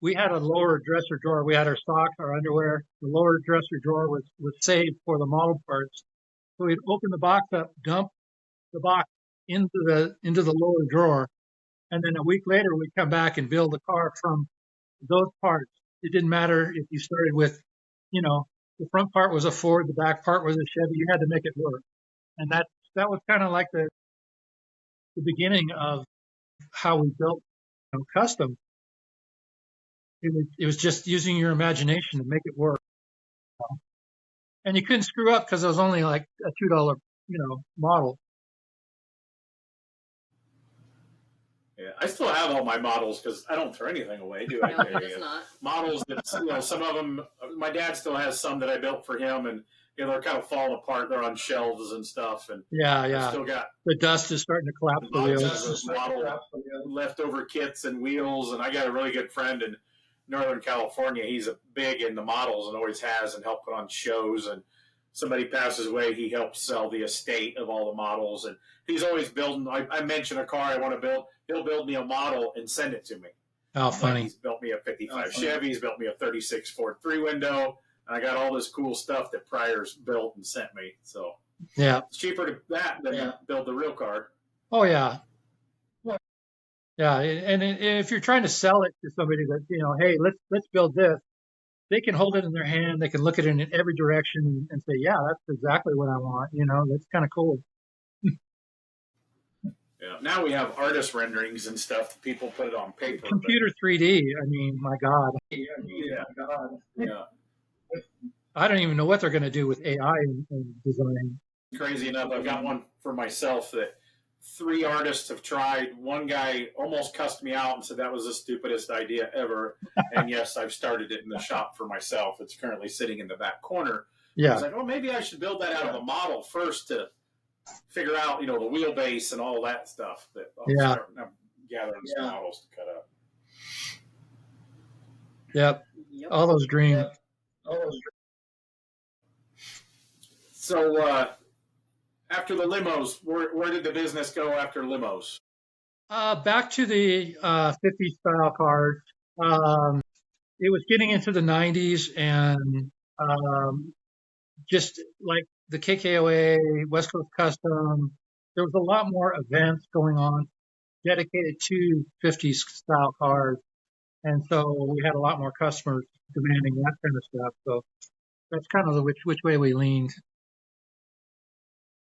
We had a lower dresser drawer. We had our socks, our underwear. The lower dresser drawer was saved for the model parts. So we'd open the box up, dump the box into the lower drawer, and then a week later we'd come back and build a car from those parts. It didn't matter if you started with, the front part was a Ford, the back part was a Chevy. You had to make it work, and that was kind of like the beginning of how we built custom. It was just using your imagination to make it work, and you couldn't screw up because it was only like a $2 model. Yeah, I still have all my models because I don't throw anything away, do I? No, it is not. Models that some of them. My dad still has some that I built for him, and they're kind of falling apart. They're on shelves and stuff, and yeah. Still got the dust is starting to collapse the wheels. Leftover kits and wheels, and I got a really good friend in Northern California. He's big into models and always has, and helped put on shows. And somebody passes away, he helps sell the estate of all the models, and he's always building. I mention a car I want to build, he'll build me a model and send it to me. Oh, funny. Like he's built me a 55 Chevy, he's built me a 36 Ford 3-window, and I got all this cool stuff that Pryor's built and sent me. So yeah, it's cheaper to that than build the real car. Oh, yeah. Yeah, and if you're trying to sell it to somebody that, hey, let's build this, they can hold it in their hand, they can look at it in every direction and say, yeah, that's exactly what I want. That's kind of cool. Yeah. Now we have artist renderings and stuff. People put it on paper. Computer 3D. I mean, my God. Yeah. I don't even know what they're going to do with AI in design. Crazy enough, I've got one for myself that 3 artists have tried. One guy almost cussed me out and said that was the stupidest idea ever. And yes, I've started it in the shop for myself. It's currently sitting in the back corner. Yeah. I was like, maybe I should build that out of a model first to figure out, the wheelbase and all that stuff. That I'm gathering some models to cut up. Yep. All those dreams. So after the limos, where did the business go after limos? Back to the 50s style cars. It was getting into the 90s, and just like the KKOA, West Coast Custom, there was a lot more events going on dedicated to 50s style cars. And so we had a lot more customers demanding that kind of stuff. So that's kind of which way we leaned.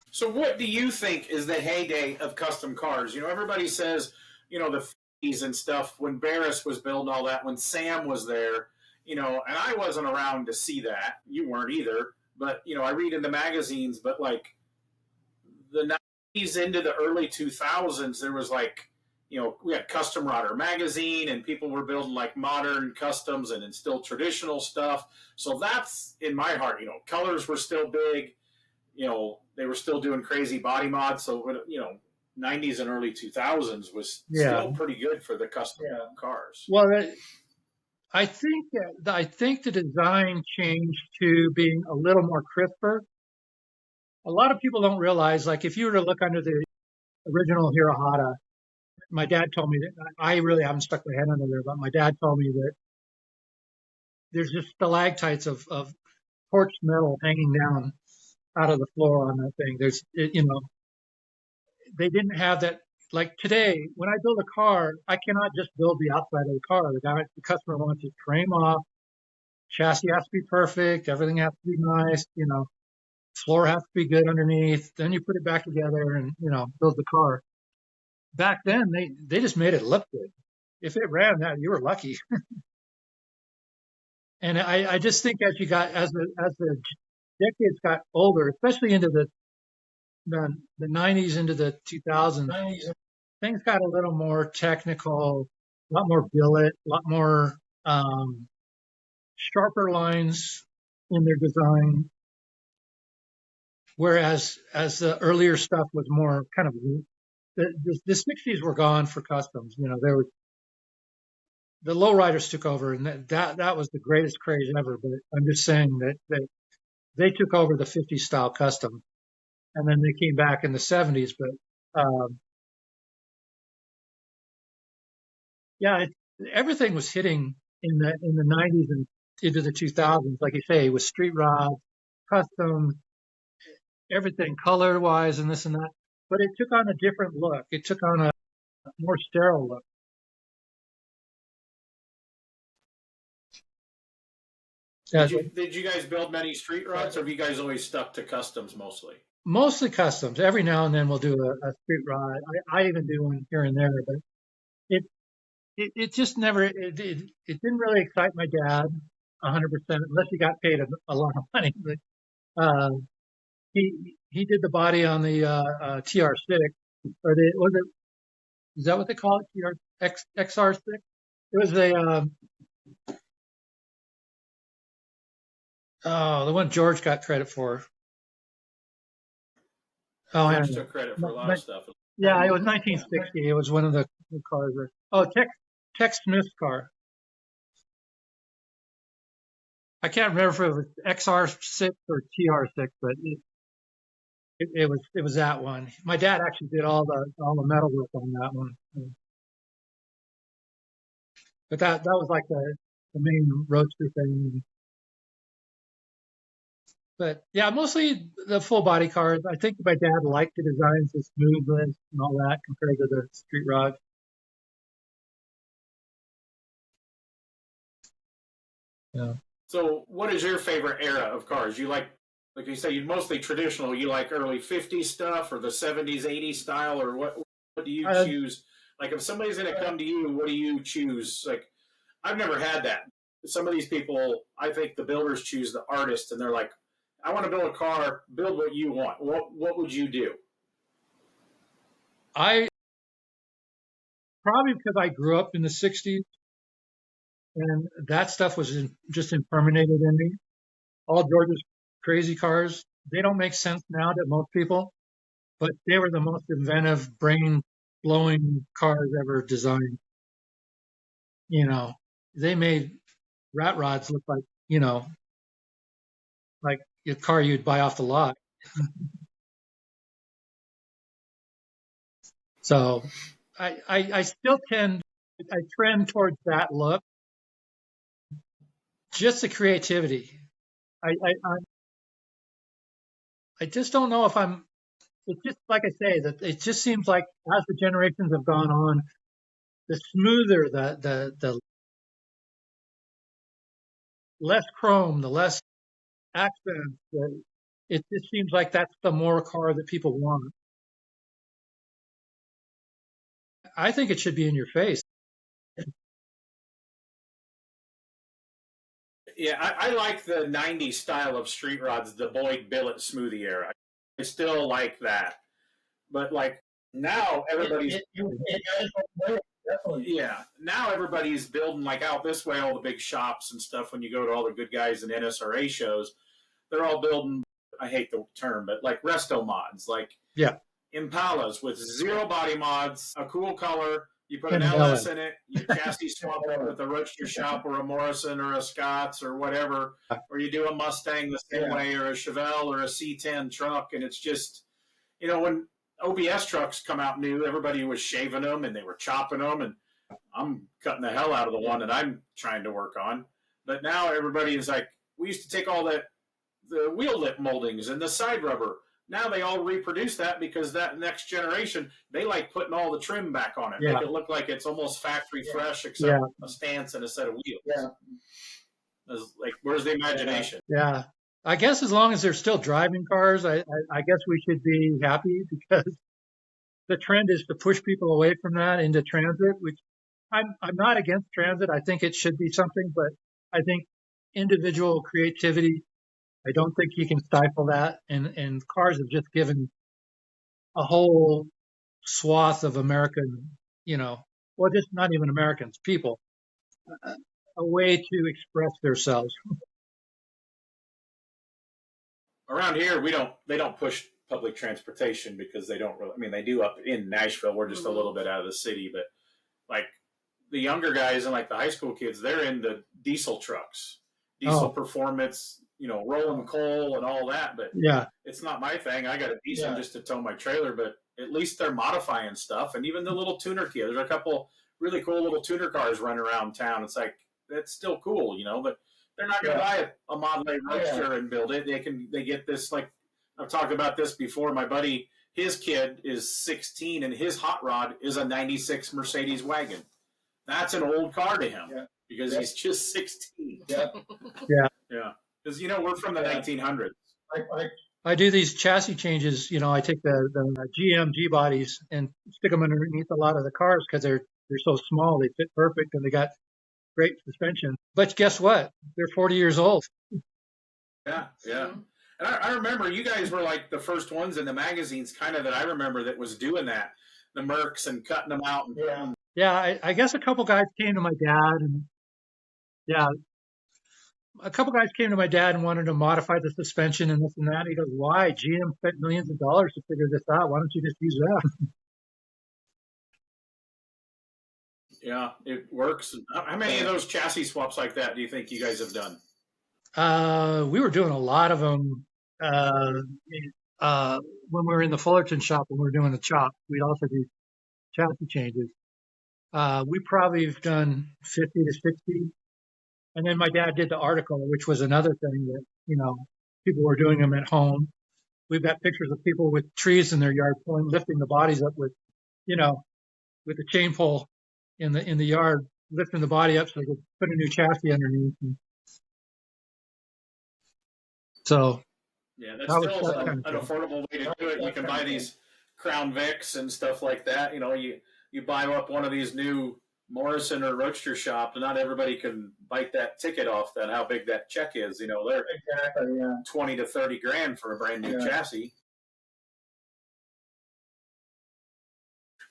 So what do you think is the heyday of custom cars? Everybody says, the 50s and stuff, when Barris was building all that, when Sam was there, and I wasn't around to see that. You weren't either. But, I read in the magazines, but like the 90s into the early 2000s, there was like, we had Custom Rodder magazine, and people were building like modern customs and still traditional stuff. So that's in my heart. Colors were still big. They were still doing crazy body mods. So, 90s and early 2000s was still pretty good for the custom cars. Well, I think the design changed to being a little more crisper. A lot of people don't realize, like, if you were to look under the original Hirohata, my dad told me that I really haven't stuck my head under there, but my dad told me that there's just stalactites of torched metal hanging down out of the floor on that thing. They didn't have that. Like today, when I build a car, I cannot just build the outside of the car. The customer wants it frame off, chassis has to be perfect, everything has to be nice, floor has to be good underneath. Then you put it back together and, build the car. Back then, they just made it look good. If it ran that, you were lucky. And I just think as the decades got older, especially into the 90s into the 2000s, things got a little more technical, a lot more billet, a lot more sharper lines in their design. Whereas as the earlier stuff was more kind of the 60s were gone for customs. There was the lowriders took over, and that was the greatest craze ever. But I'm just saying that they took over the 50s style custom, and then they came back in the 70s. But everything was hitting in the 90s and into the 2000s, like you say, with street rods, custom, everything color wise and this and that. But it took on a different look. It took on a more sterile look. Did you guys build many street rods, or have you guys always stuck to customs mostly? Mostly customs. Every now and then we'll do a street rod. I even do one here and there, but it just never, it didn't really excite my dad 100% unless he got paid a lot of money. But he did the body on the TR6, or is that what they call it? XR6? It was the one George got credit for. George took credit for a lot of stuff. Yeah, it was 1960. It was one of the cars. Tex Smith's car. I can't remember if it was XR6 or TR6, but it was that one. My dad actually did all the metal work on that one. But that was like the main roadster thing. But yeah, mostly the full body cars. I think my dad liked the designs, the smoothness and all that compared to the street rods. Yeah. So, what is your favorite era of cars? You like you say, you mostly traditional. You like early '50s stuff, or the '70s, '80s style, or what? What do you Uh, choose? Like, if somebody's going to come to you, what do you choose? Like, I've never had that. Some of these people, I think the builders choose the artist, and they're like, "I want to build a car. Build what you want." What would you do? I probably because I grew up in the '60s and that stuff was just impermeated in me. All George's crazy cars, they don't make sense now to most people, but they were the most inventive, brain blowing cars ever designed. You know, they made rat rods look like a car you'd buy off the lot. So I still I trend towards that look, just the creativity. I just don't know if it's just like I say, that it just seems like as the generations have gone on, the smoother, the less chrome, the less accents, it just seems like that's the more car that people want. I think it should be in your face. Yeah, I like the '90s style of street rods, the Boyd Billet smoothie era. I still like that, but like now everybody's It does both ways, definitely. yeah, now everybody's building like out this way, all the big shops and stuff. When you go to all the good guys and NSRA shows, they're all building. I hate the term, but like resto mods, like Yeah, Impalas with zero body mods, a cool color. You put an and LS in it, you chassis swap it with a Roadster Shop or a Morrison or a Scots or whatever, or you do a Mustang the same way or a Chevelle or a C10 truck, and it's just, when OBS trucks come out new, everybody was shaving them and they were chopping them, and I'm cutting the hell out of the one that I'm trying to work on. But now everybody is like, we used to take all the wheel lip moldings and the side rubber. Now they all reproduce that because that next generation, they like putting all the trim back on it, yeah, make it look like it's almost factory fresh, except yeah, a stance and a set of wheels. Yeah. Like, where's the imagination? yeah. I guess as long as they're still driving cars, I guess we should be happy because the trend is to push people away from that into transit, which I'm not against transit. I think it should be something, but I think individual creativity, I don't think you can stifle that. And cars have just given a whole swath of American, well, just not even Americans, people, a, a way to express themselves. Around here, they don't push public transportation because they don't really. I mean, they do up in Nashville. We're just a little bit out of the city, but like the younger guys and like the high school kids, they're in the diesel trucks, diesel performance, rolling coal and all that. But Yeah, it's not my thing. I got a diesel just to tow my trailer, but at least they're modifying stuff. And even the little tuner kit, there's a couple really cool little tuner cars running around town. It's like, that's still cool, but they're not going to buy a Model A Roadster and build it. They get this, like, I've talked about this before. My buddy, his kid is 16 and his hot rod is a 96 Mercedes wagon. That's an old car to him because he's just 16. Yeah. yeah. Yeah. Because, we're from the 1900s. I do these chassis changes. I take the GM G bodies and stick them underneath a lot of the cars because they're so small, they fit perfect, and they got great suspension. But guess what? They're 40 years old. Yeah, yeah. And I remember you guys were like the first ones in the magazines, kind of that I remember that was doing that, the Mercs and cutting them out. And Yeah, I guess a couple guys came to my dad, and yeah, a couple guys came to my dad and wanted to modify the suspension and this and that. He goes, "Why? GM spent millions of dollars to figure this out. Why don't you just use that?" Yeah, it works. How many of those chassis swaps like that do you think you guys have done? We were doing a lot of them when we were in the Fullerton shop. When we were doing the chop, we'd also do chassis changes. We probably have done 50 to 60. And then my dad did the article, which was another thing that, people were doing them at home. We've got pictures of people with trees in their yard lifting the bodies up you know, with the chain pole in the yard, lifting the body up so they could put a new chassis underneath. And so Yeah, that's that was still that an, kind of an thing. affordable way to do it. You can buy these Crown Vics and stuff like that. You buy up one of these new Morrison or Roadster shop, and not everybody can bite that ticket off that how big that check is. They're Exactly, yeah. 20 to 30 grand for a brand new Yeah. chassis.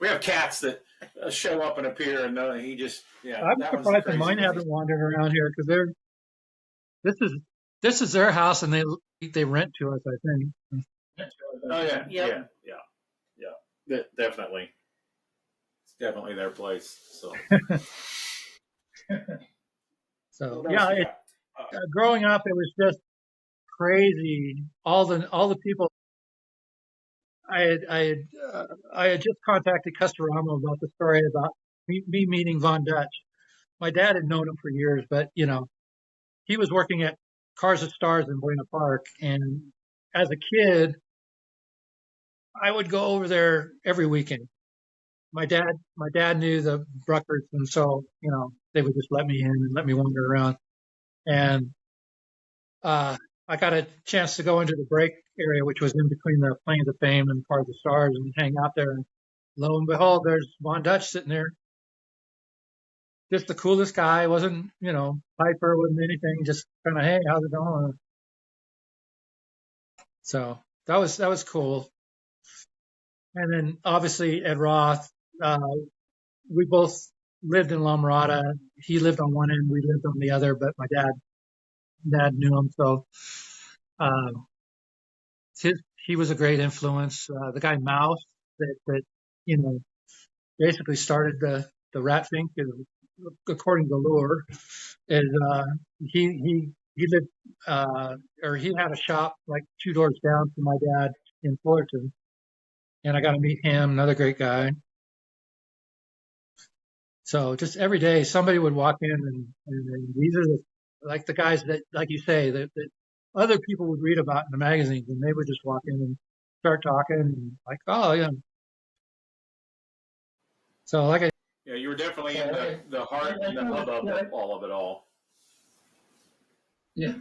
We have cats that show up and appear, and he just I'm that one's surprised that crazy mine busy. haven't wandered around here because this is their house and they rent to us, I think. Oh yeah, Yep. definitely. It's definitely their place. So So what else yeah, you got? growing up, it was just crazy. All the people I had just contacted Castorama about the story about me meeting Von Dutch. My dad had known him for years, but he was working at Cars of Stars in Buena Park, and as a kid, I would go over there every weekend. My dad knew the Bruckers, and so they would just let me in and let me wander around. And I got a chance to go into the break area, which was in between the Plains of Fame and Cars of Stars, and hang out there. And lo and behold, there's Von Dutch sitting there, just the coolest guy. Wasn't Piper, wasn't anything. Just kind of, hey, how's it going? So that was cool. And then obviously Ed Roth, uh, we both lived in La Mirada. He lived on one end, we lived on the other, but my dad knew him, so uh, he was a great influence. The guy Mouse that you know basically started the Rat Fink, according to lore, is he lived or he had a shop like two doors down from my dad in Fullerton, and I got to meet him, another great guy. So just every day, somebody would walk in, and these are like the guys that, like you say, that other people would read about in the magazines, and they would just walk in and start talking, and like, oh yeah. So like I Yeah, you were definitely in the heart and the hubbub of all of it all. Yeah.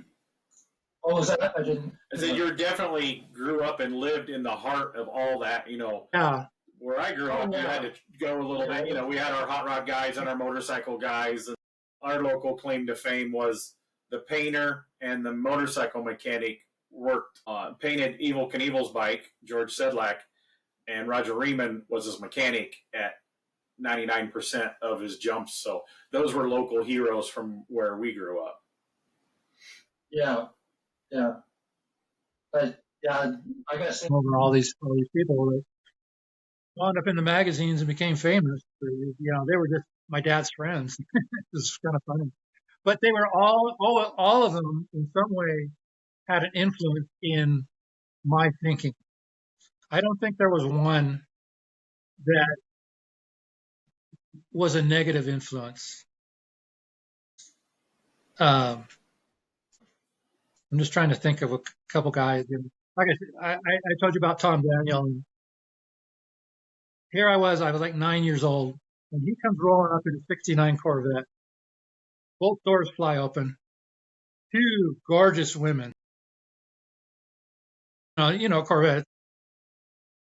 What was that? I didn't. I said you definitely grew up and lived in the heart of all that. yeah Where I grew up, you had to go a little bit. We had our hot rod guys and our motorcycle guys. And our local claim to fame was the painter and the motorcycle mechanic worked painted Evil Knievel's bike, George Sedlak, and Roger Riemann was his mechanic at 99% of his jumps. So those were local heroes from where we grew up. Yeah. But yeah, I gotta say, over all these people that wound up in the magazines and became famous. They were just my dad's friends. It was kind of funny, but they were all of them in some way had an influence in my thinking. I don't think there was one that was a negative influence. Um, I'm just trying to think of a couple guys. And like I said, I told you about Tom Daniel. And here I was like 9 years old, and he comes rolling up in a '69 Corvette. Both doors fly open. Two gorgeous women. Corvette.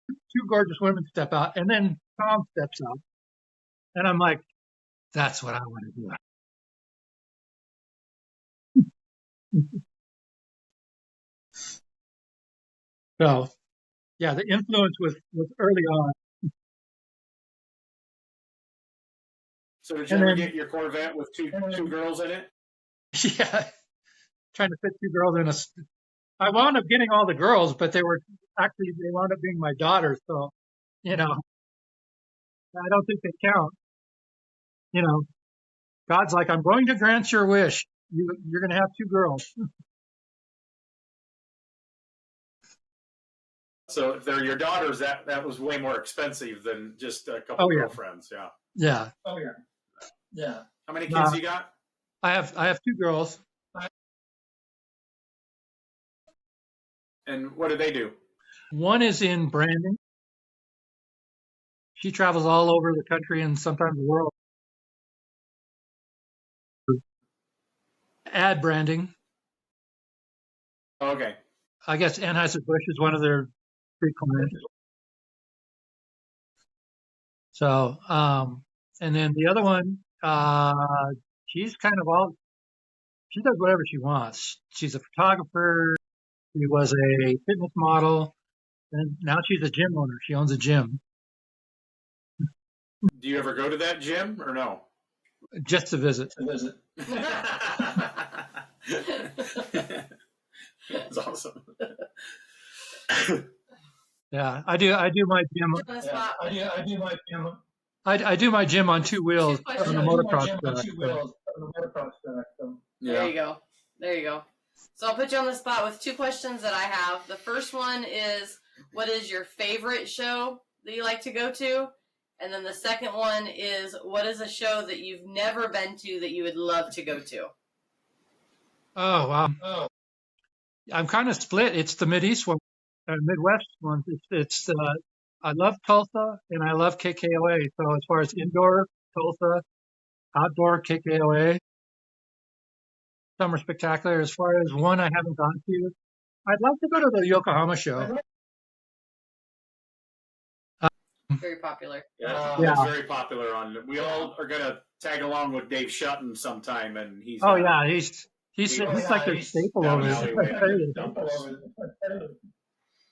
Two gorgeous women step out, and then Tom steps out, and I'm like, that's what I want to do. So, yeah, the influence was early on. So did you And ever then, get your Corvette with two girls in it? yeah, trying to fit two girls in I wound up getting all the girls, but they wound up being my daughters. So, I don't think they count. God's like, I'm going to grant your wish. you're going to have two girls. So if they're your daughters, that was way more expensive than just a couple girlfriends. Yeah. Yeah. Oh yeah. Yeah. How many kids you got? I have two girls. And what do they do? One is in branding. She travels all over the country and sometimes the world. Ad branding. Okay. I guess Anheuser-Busch is one of their big clients. So, and then the other one, she's kind of she does whatever she wants. She's a photographer. She was a fitness model, and now she's a gym owner. She owns a gym. Do you ever go to that gym or no? Just to visit. That's awesome. Yeah, I do my gym. Yeah, I do my gym. I do my gym on two wheels on a motocross track. There you go. There you go. So I'll put you on the spot with two questions that I have. The first one is, what is your favorite show that you like to go to? And then the second one is, what is a show that you've never been to that you would love to go to? Oh, wow. Oh. I'm kind of split. It's the Midwest one. It's I love Tulsa and I love KKOA. So as far as indoor, Tulsa, outdoor, KKOA, Summer Spectacular. As far as one I haven't gone to, I'd like to go to the Yokohama show. Very popular. Yeah, it's very popular. We all are gonna tag along with Dave Shutton sometime, and he's. Oh yeah, he's like a staple over there.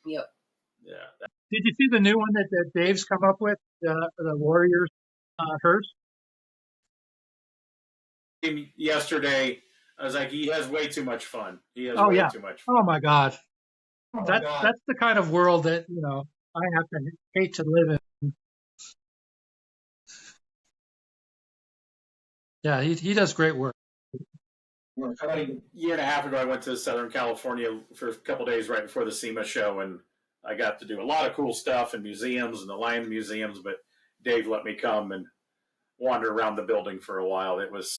Yep. Yeah. Did you see the new one that Dave's come up with? The Warriors hearse? Yesterday, I was like, he has way too much fun. He has way too much fun. Oh my God. That's the kind of world that, I have to hate to live in. Yeah, he does great work. About a year and a half ago, I went to Southern California for a couple of days right before the SEMA show, and I got to do a lot of cool stuff in museums and the Lion museums, but Dave let me come and wander around the building for a while. It was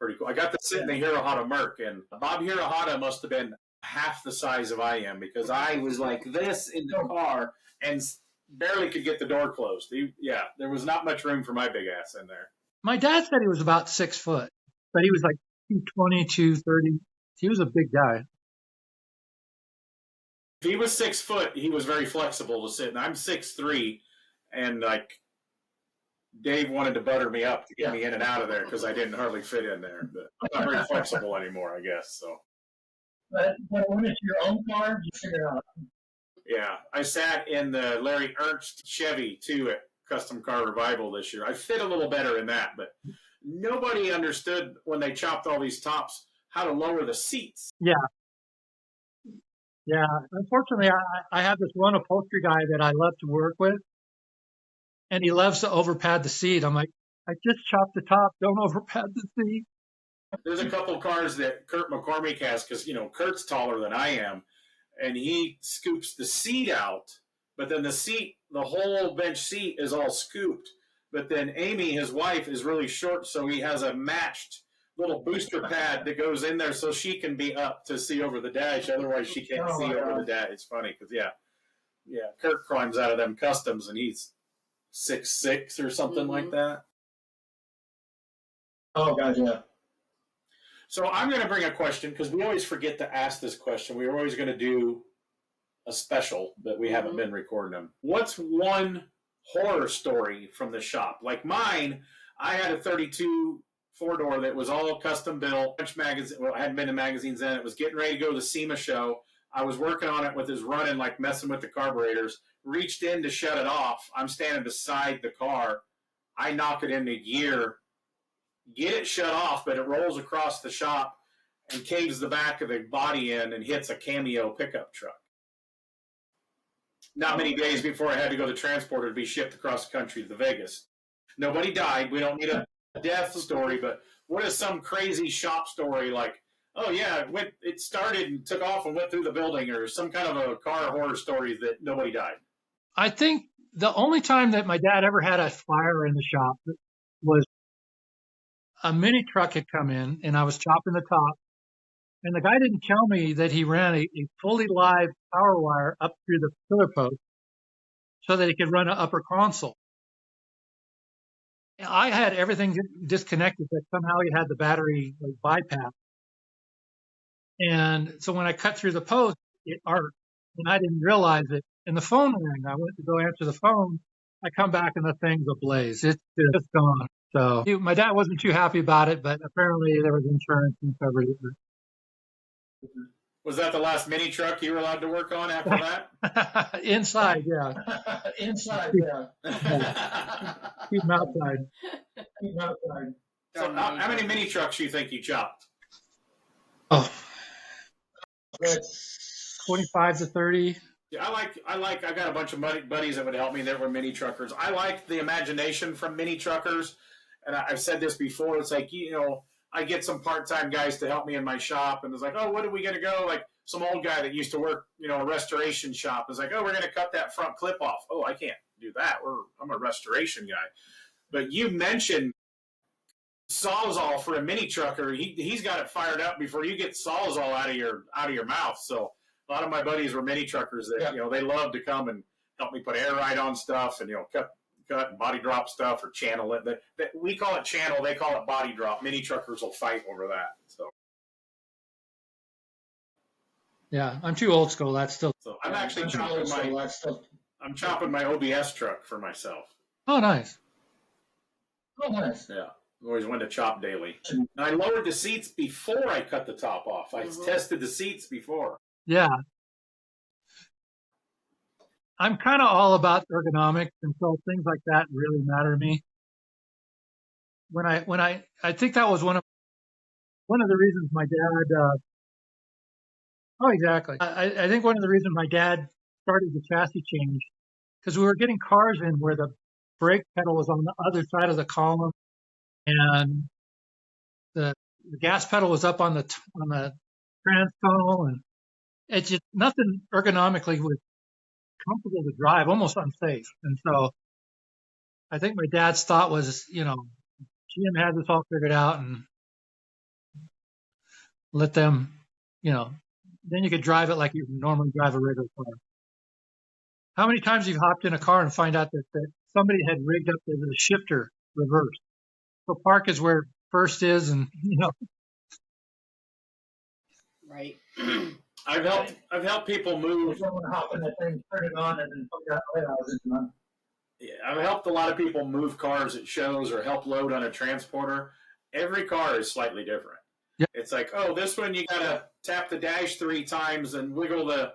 pretty cool. I got to sit in the Hirohata Merc, and Bob Hirohata must have been half the size of I am, because I was like this in the car and barely could get the door closed. There was not much room for my big ass in there. My dad said he was about 6 foot, but he was like 220, 230. He was a big guy. If he was 6 foot, he was very flexible to sit. And I'm 6'3", and Dave wanted to butter me up to get me in and out of there because I didn't hardly fit in there. But I'm not very flexible anymore, I guess. So. But when it's your own car, you figure it out. Yeah, I sat in the Larry Ernst Chevy too at Custom Car Revival this year. I fit a little better in that, but nobody understood when they chopped all these tops how to lower the seats. Yeah. Unfortunately, I have this one upholstery guy that I love to work with, and he loves to overpad the seat. I'm like, I just chopped the top. Don't overpad the seat. There's a couple cars that Kurt McCormick has, because Kurt's taller than I am, and he scoops the seat out, but then the whole bench seat is all scooped. But then Amy, his wife, is really short, so he has a matched little booster pad that goes in there so she can be up to see over the dash. Otherwise, she can't see over the dash. It's funny because, Kurt climbs out of them customs, and he's 6'6" or something like that. Oh, God, yeah. So I'm going to bring a question because we always forget to ask this question. We were always going to do a special, but we haven't been recording them. What's one horror story from the shop? Like mine, I had a 32 four-door that was all custom built. I hadn't been in magazines then. It was getting ready to go to the SEMA show. I was working on it with his running, like messing with the carburetors. Reached in to shut it off. I'm standing beside the car. I knock it into gear, get it shut off, but it rolls across the shop and caves the back of the body in and hits a Cameo pickup truck. Not many days before I had to go to transporter to be shipped across the country to Vegas. Nobody died. We don't need a death story, but what is some crazy shop story like? Oh yeah, it started and took off and went through the building, or some kind of a car horror story that nobody died. I think the only time that my dad ever had a fire in the shop was a mini truck had come in and I was chopping the top. And the guy didn't tell me that he ran a fully live power wire up through the pillar post so that he could run an upper console. I had everything disconnected, but somehow he had the battery bypassed. And so when I cut through the post, it arced, and I didn't realize it. And the phone rang. I went to go answer the phone. I come back and the thing's ablaze. It's just gone. So my dad wasn't too happy about it, but apparently there was insurance and covered it. Was that the last mini truck you were allowed to work on after that? Inside, yeah. Inside, yeah. Keep them outside. Keep outside. So how many mini trucks do you think you chopped? Oh, But 25 to 30. Yeah, I've got a bunch of buddies that would help me that were mini truckers. I like the imagination from mini truckers. And I've said this before. It's like, I get some part-time guys to help me in my shop, and it's like, oh, what are we going to go? Like some old guy that used to work, a restoration shop is like, oh, we're going to cut that front clip off. Oh, I can't do that. I'm a restoration guy. But you mentioned Sawzall for a mini trucker. He's got it fired up before you get Sawzall out of your mouth. So a lot of my buddies were mini truckers that, they love to come and help me put air ride on stuff and, cut and body drop stuff or channel it. But we call it channel. They call it body drop. Mini truckers will fight over that. So Yeah, I'm too old school. That's still. So I'm actually I'm chopping my OBS truck for myself. Oh, nice. oh, nice. Yeah. I always wanted to chop daily. And I lowered the seats before I cut the top off. I tested the seats before. Yeah. I'm kind of all about ergonomics, and so things like that really matter to me. I think that was one of the reasons my dad. Oh, exactly. I think one of the reasons my dad started the chassis change because we were getting cars in where the brake pedal was on the other side of the column, and the gas pedal was up on the trans tunnel, and it's just nothing ergonomically was comfortable to drive, almost unsafe. And so I think my dad's thought was, GM had this all figured out, and let them, then you could drive it like you normally drive a regular car. How many times have you hopped in a car and find out that somebody had rigged up the shifter reversed? So park is where first is, and Right. I've helped people move. Someone hop in that thing, turn it on, and then find out later I was in on. Yeah, I've helped a lot of people move cars at shows or help load on a transporter. Every car is slightly different. Yep. It's like, oh, this one you gotta tap the dash 3 times and wiggle the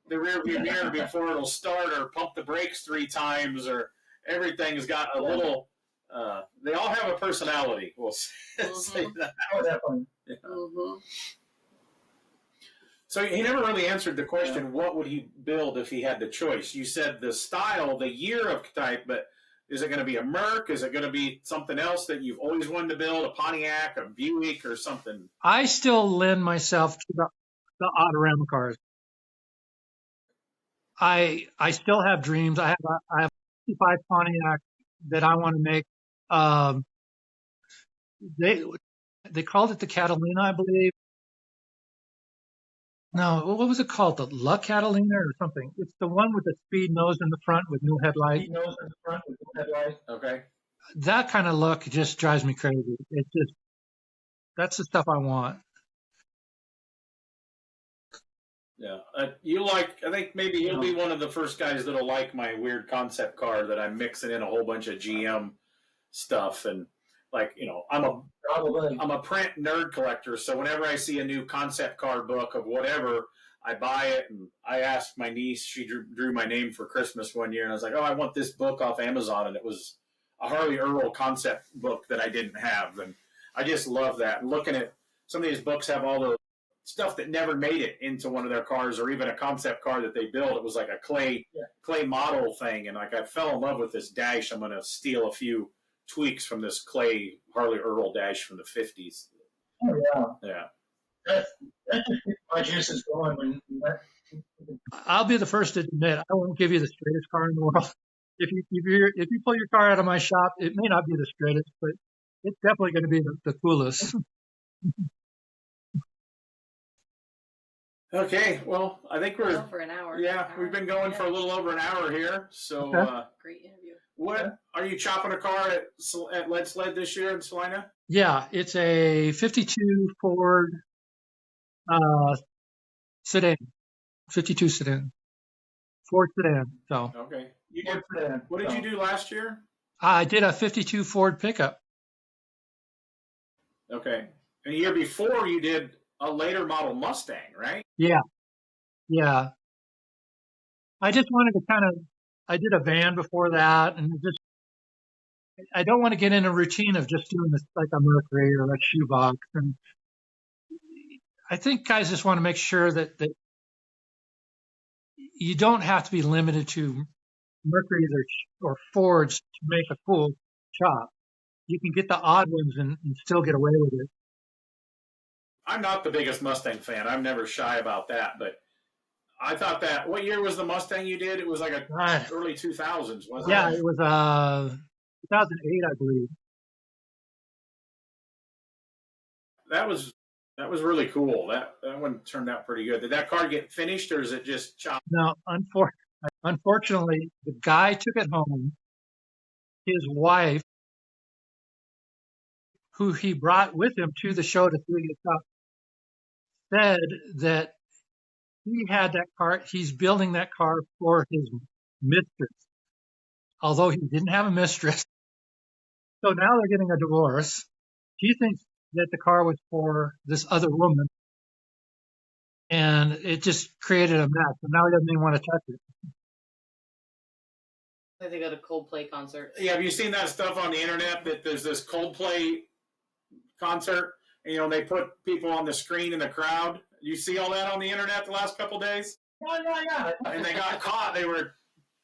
rear view mirror before it'll start, or pump the brakes 3 times, or everything's got a little. They all have a personality. We'll say that. Oh, definitely. Yeah. Mm-hmm. So he never really answered the question, what would he build if he had the choice? You said the style, the year of type, but is it going to be a Merc? Is it going to be something else that you've always wanted to build, a Pontiac, a Buick, or something? I still lend myself to the Autorama cars. I still have dreams. I have a 55 Pontiac that I want to make. They called it the Catalina, I believe. No, what was it called? The La Catalina or something? It's the one with the speed nose in the front with no headlight. Speed nose in the front with no headlight. Okay. That kind of look just drives me crazy. That's the stuff I want. Yeah. I think maybe you'll be one of the first guys that'll like my weird concept car that I'm mixing in a whole bunch of GM stuff. And I'm a print nerd collector, so whenever I see a new concept car book of whatever, I buy it. And I asked my niece; she drew my name for Christmas one year, and I was like, "Oh, I want this book off Amazon," and it was a Harley Earl concept book that I didn't have, and I just love that. And looking at some of these books have all the stuff that never made it into one of their cars, or even a concept car that they built. It was like a clay model thing, and I fell in love with this dash. I'm going to steal a few tweaks from this clay Harley Earl Dash from the 50s. Oh yeah. Yeah. That just gets my juices going when that. I'll be the first to admit I won't give you the straightest car in the world. If you pull your car out of my shop, it may not be the straightest, but it's definitely going to be the coolest. Okay, well, I think we're for an hour. we've been going for a little over an hour here. So, Okay. Great interview. what are you chopping a car at Lead Sled this year in Salina? Yeah, it's a 52 Ford sedan, 52 sedan, Ford sedan. So Okay, what did you do last year? I did a 52 Ford pickup. Okay, and the year before you did a later model Mustang, right? Yeah. I just wanted to I did a van before that, and I don't want to get in a routine of just doing this like a Mercury or a shoebox. And I think guys just want to make sure that you don't have to be limited to Mercury's or Fords to make a cool shop. You can get the odd ones and still get away with it. I'm not the biggest Mustang fan. I'm never shy about that, but I thought that. What year was the Mustang you did? It was like early 2000s, wasn't Yeah, it? it was 2008, I believe. That was really cool. That one turned out pretty good. Did that car get finished, or is it just chopped? No, unfortunately, the guy took it home. His wife, who he brought with him to the show to see it up, said that he had that car. He's building that car for his mistress, although he didn't have a mistress. So now they're getting a divorce. He thinks that the car was for this other woman, and it just created a mess. And now he doesn't even want to touch it. Like they go to Coldplay concert. Yeah, have you seen that stuff on the internet that there's this Coldplay concert, and they put people on the screen in the crowd? You see all that on the internet the last couple of days? Yeah. And they got caught. They were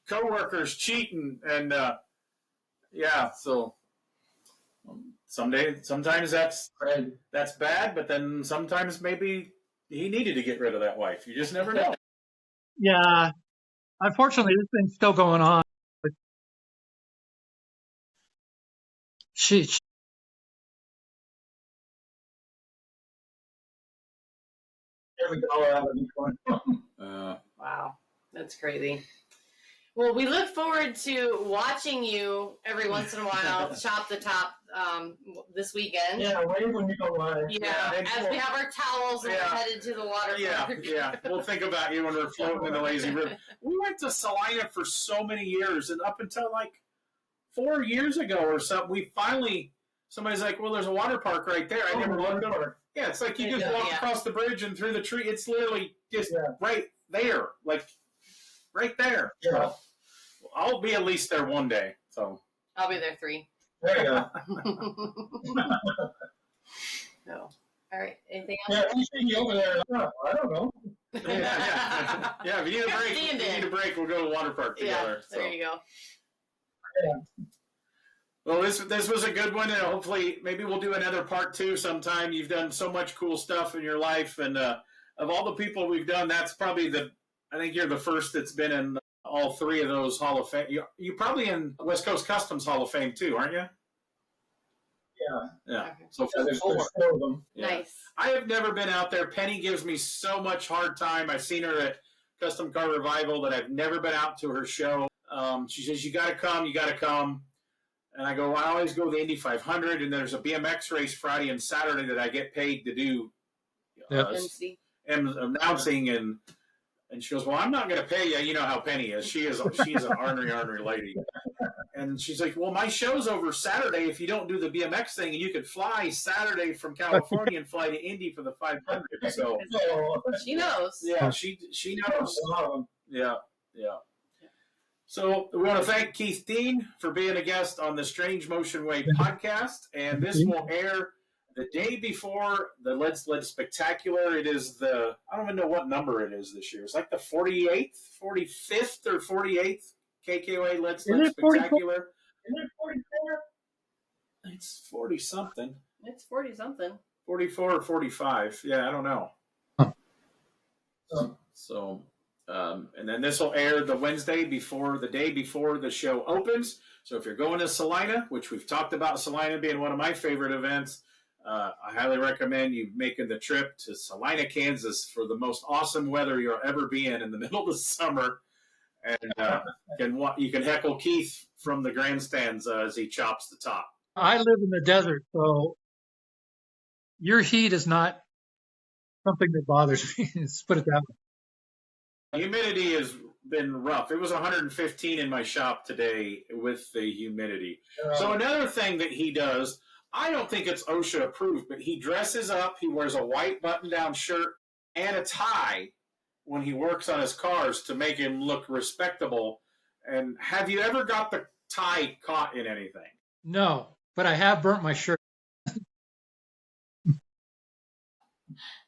coworkers cheating, and so sometimes that's bad, but then sometimes maybe he needed to get rid of that wife. You just never know. Yeah, unfortunately, this thing's still going on. But she Every dollar out of each one. Wow, that's crazy. Well, we look forward to watching you every once in a while chop the top this weekend. Yeah, wave when you go live. Yeah, as we have our towels and we're headed to the water park. Yeah. We'll think about you when we're floating in the lazy river. We went to Salina for so many years, and up until like 4 years ago or something, we finally, somebody's like, well, there's a water park right there. I never looked over. Yeah, it's like you just walk across the bridge and through the tree. It's literally just right there, like right there. Yeah. So I'll be at least there one day. So I'll be there 3. There you go. No. All right. Anything else? Yeah, we see you over there. I don't know. Yeah. If you need a break, we'll go to the water park together. Yeah, there you go. Yeah. Well, this was a good one, and hopefully maybe we'll do another part 2 sometime. You've done so much cool stuff in your life, and of all the people we've done, that's probably I think you're the first that's been in all 3 of those Hall of Fame. You're probably in West Coast Customs Hall of Fame too, aren't you? Yeah. So There's 4 of them. Yeah. Nice. I have never been out there. Penny gives me so much hard time. I've seen her at Custom Car Revival, that I've never been out to her show. She says, you got to come. And I go, I always go to the Indy 500, and there's a BMX race Friday and Saturday that I get paid to do announcing. And she goes, well, I'm not going to pay you. You know how Penny is. She is an ornery lady. And she's like, well, my show's over Saturday if you don't do the BMX thing, and you could fly Saturday from California and fly to Indy for the 500. So she knows. Yeah, she knows. Yeah. So we want to thank Keith Dean for being a guest on the Strange Motion Way podcast, and this will air the day before the Lead Sled Spectacular. It is I don't even know what number it is this year. It's like the 45th or 48th KKOA Lead Sled Spectacular. Isn't it 44? It's 40 something. It's 40 something. 44 or 45. Yeah, I don't know. Huh. So, and then this will air the Wednesday before the day before the show opens. So if you're going to Salina, which we've talked about Salina being one of my favorite events, I highly recommend you making the trip to Salina, Kansas for the most awesome weather you'll ever be in the middle of the summer. And you can heckle Keith from the grandstands as he chops the top. I live in the desert, so your heat is not something that bothers me. Let's put it that way. Humidity has been rough. It was 115 in my shop today with the humidity. So another thing that he does, I don't think it's OSHA approved, but he dresses up. He wears a white button-down shirt and a tie when he works on his cars to make him look respectable. And have you ever got the tie caught in anything? No, but I have burnt my shirt.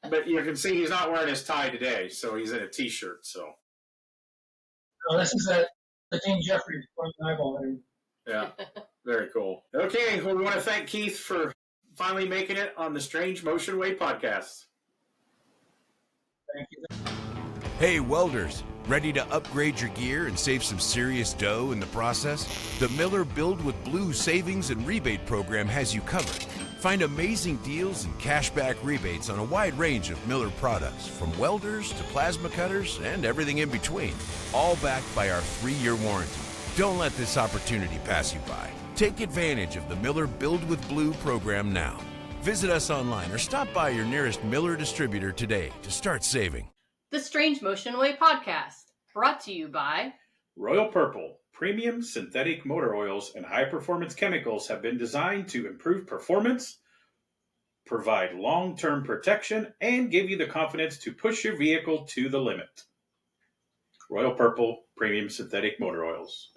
But you can see he's not wearing his tie today, so he's in a T-shirt. So No, this is the Dean Jeffries point eyeball. yeah, very cool. Okay, well, we want to thank Keith for finally making it on the Strange Motion Way podcast. Thank you. Hey welders, ready to upgrade your gear and save some serious dough in the process? The Miller Build with Blue Savings and Rebate Program has you covered. Find amazing deals and cashback rebates on a wide range of Miller products, from welders to plasma cutters and everything in between, all backed by our 3-year warranty. Don't let this opportunity pass you by. Take advantage of the Miller Build with Blue program now. Visit us online or stop by your nearest Miller distributor today to start saving. The Strange Motion Way podcast, brought to you by Royal Purple. Premium synthetic motor oils and high-performance chemicals have been designed to improve performance, provide long-term protection, and give you the confidence to push your vehicle to the limit. Royal Purple Premium Synthetic Motor Oils.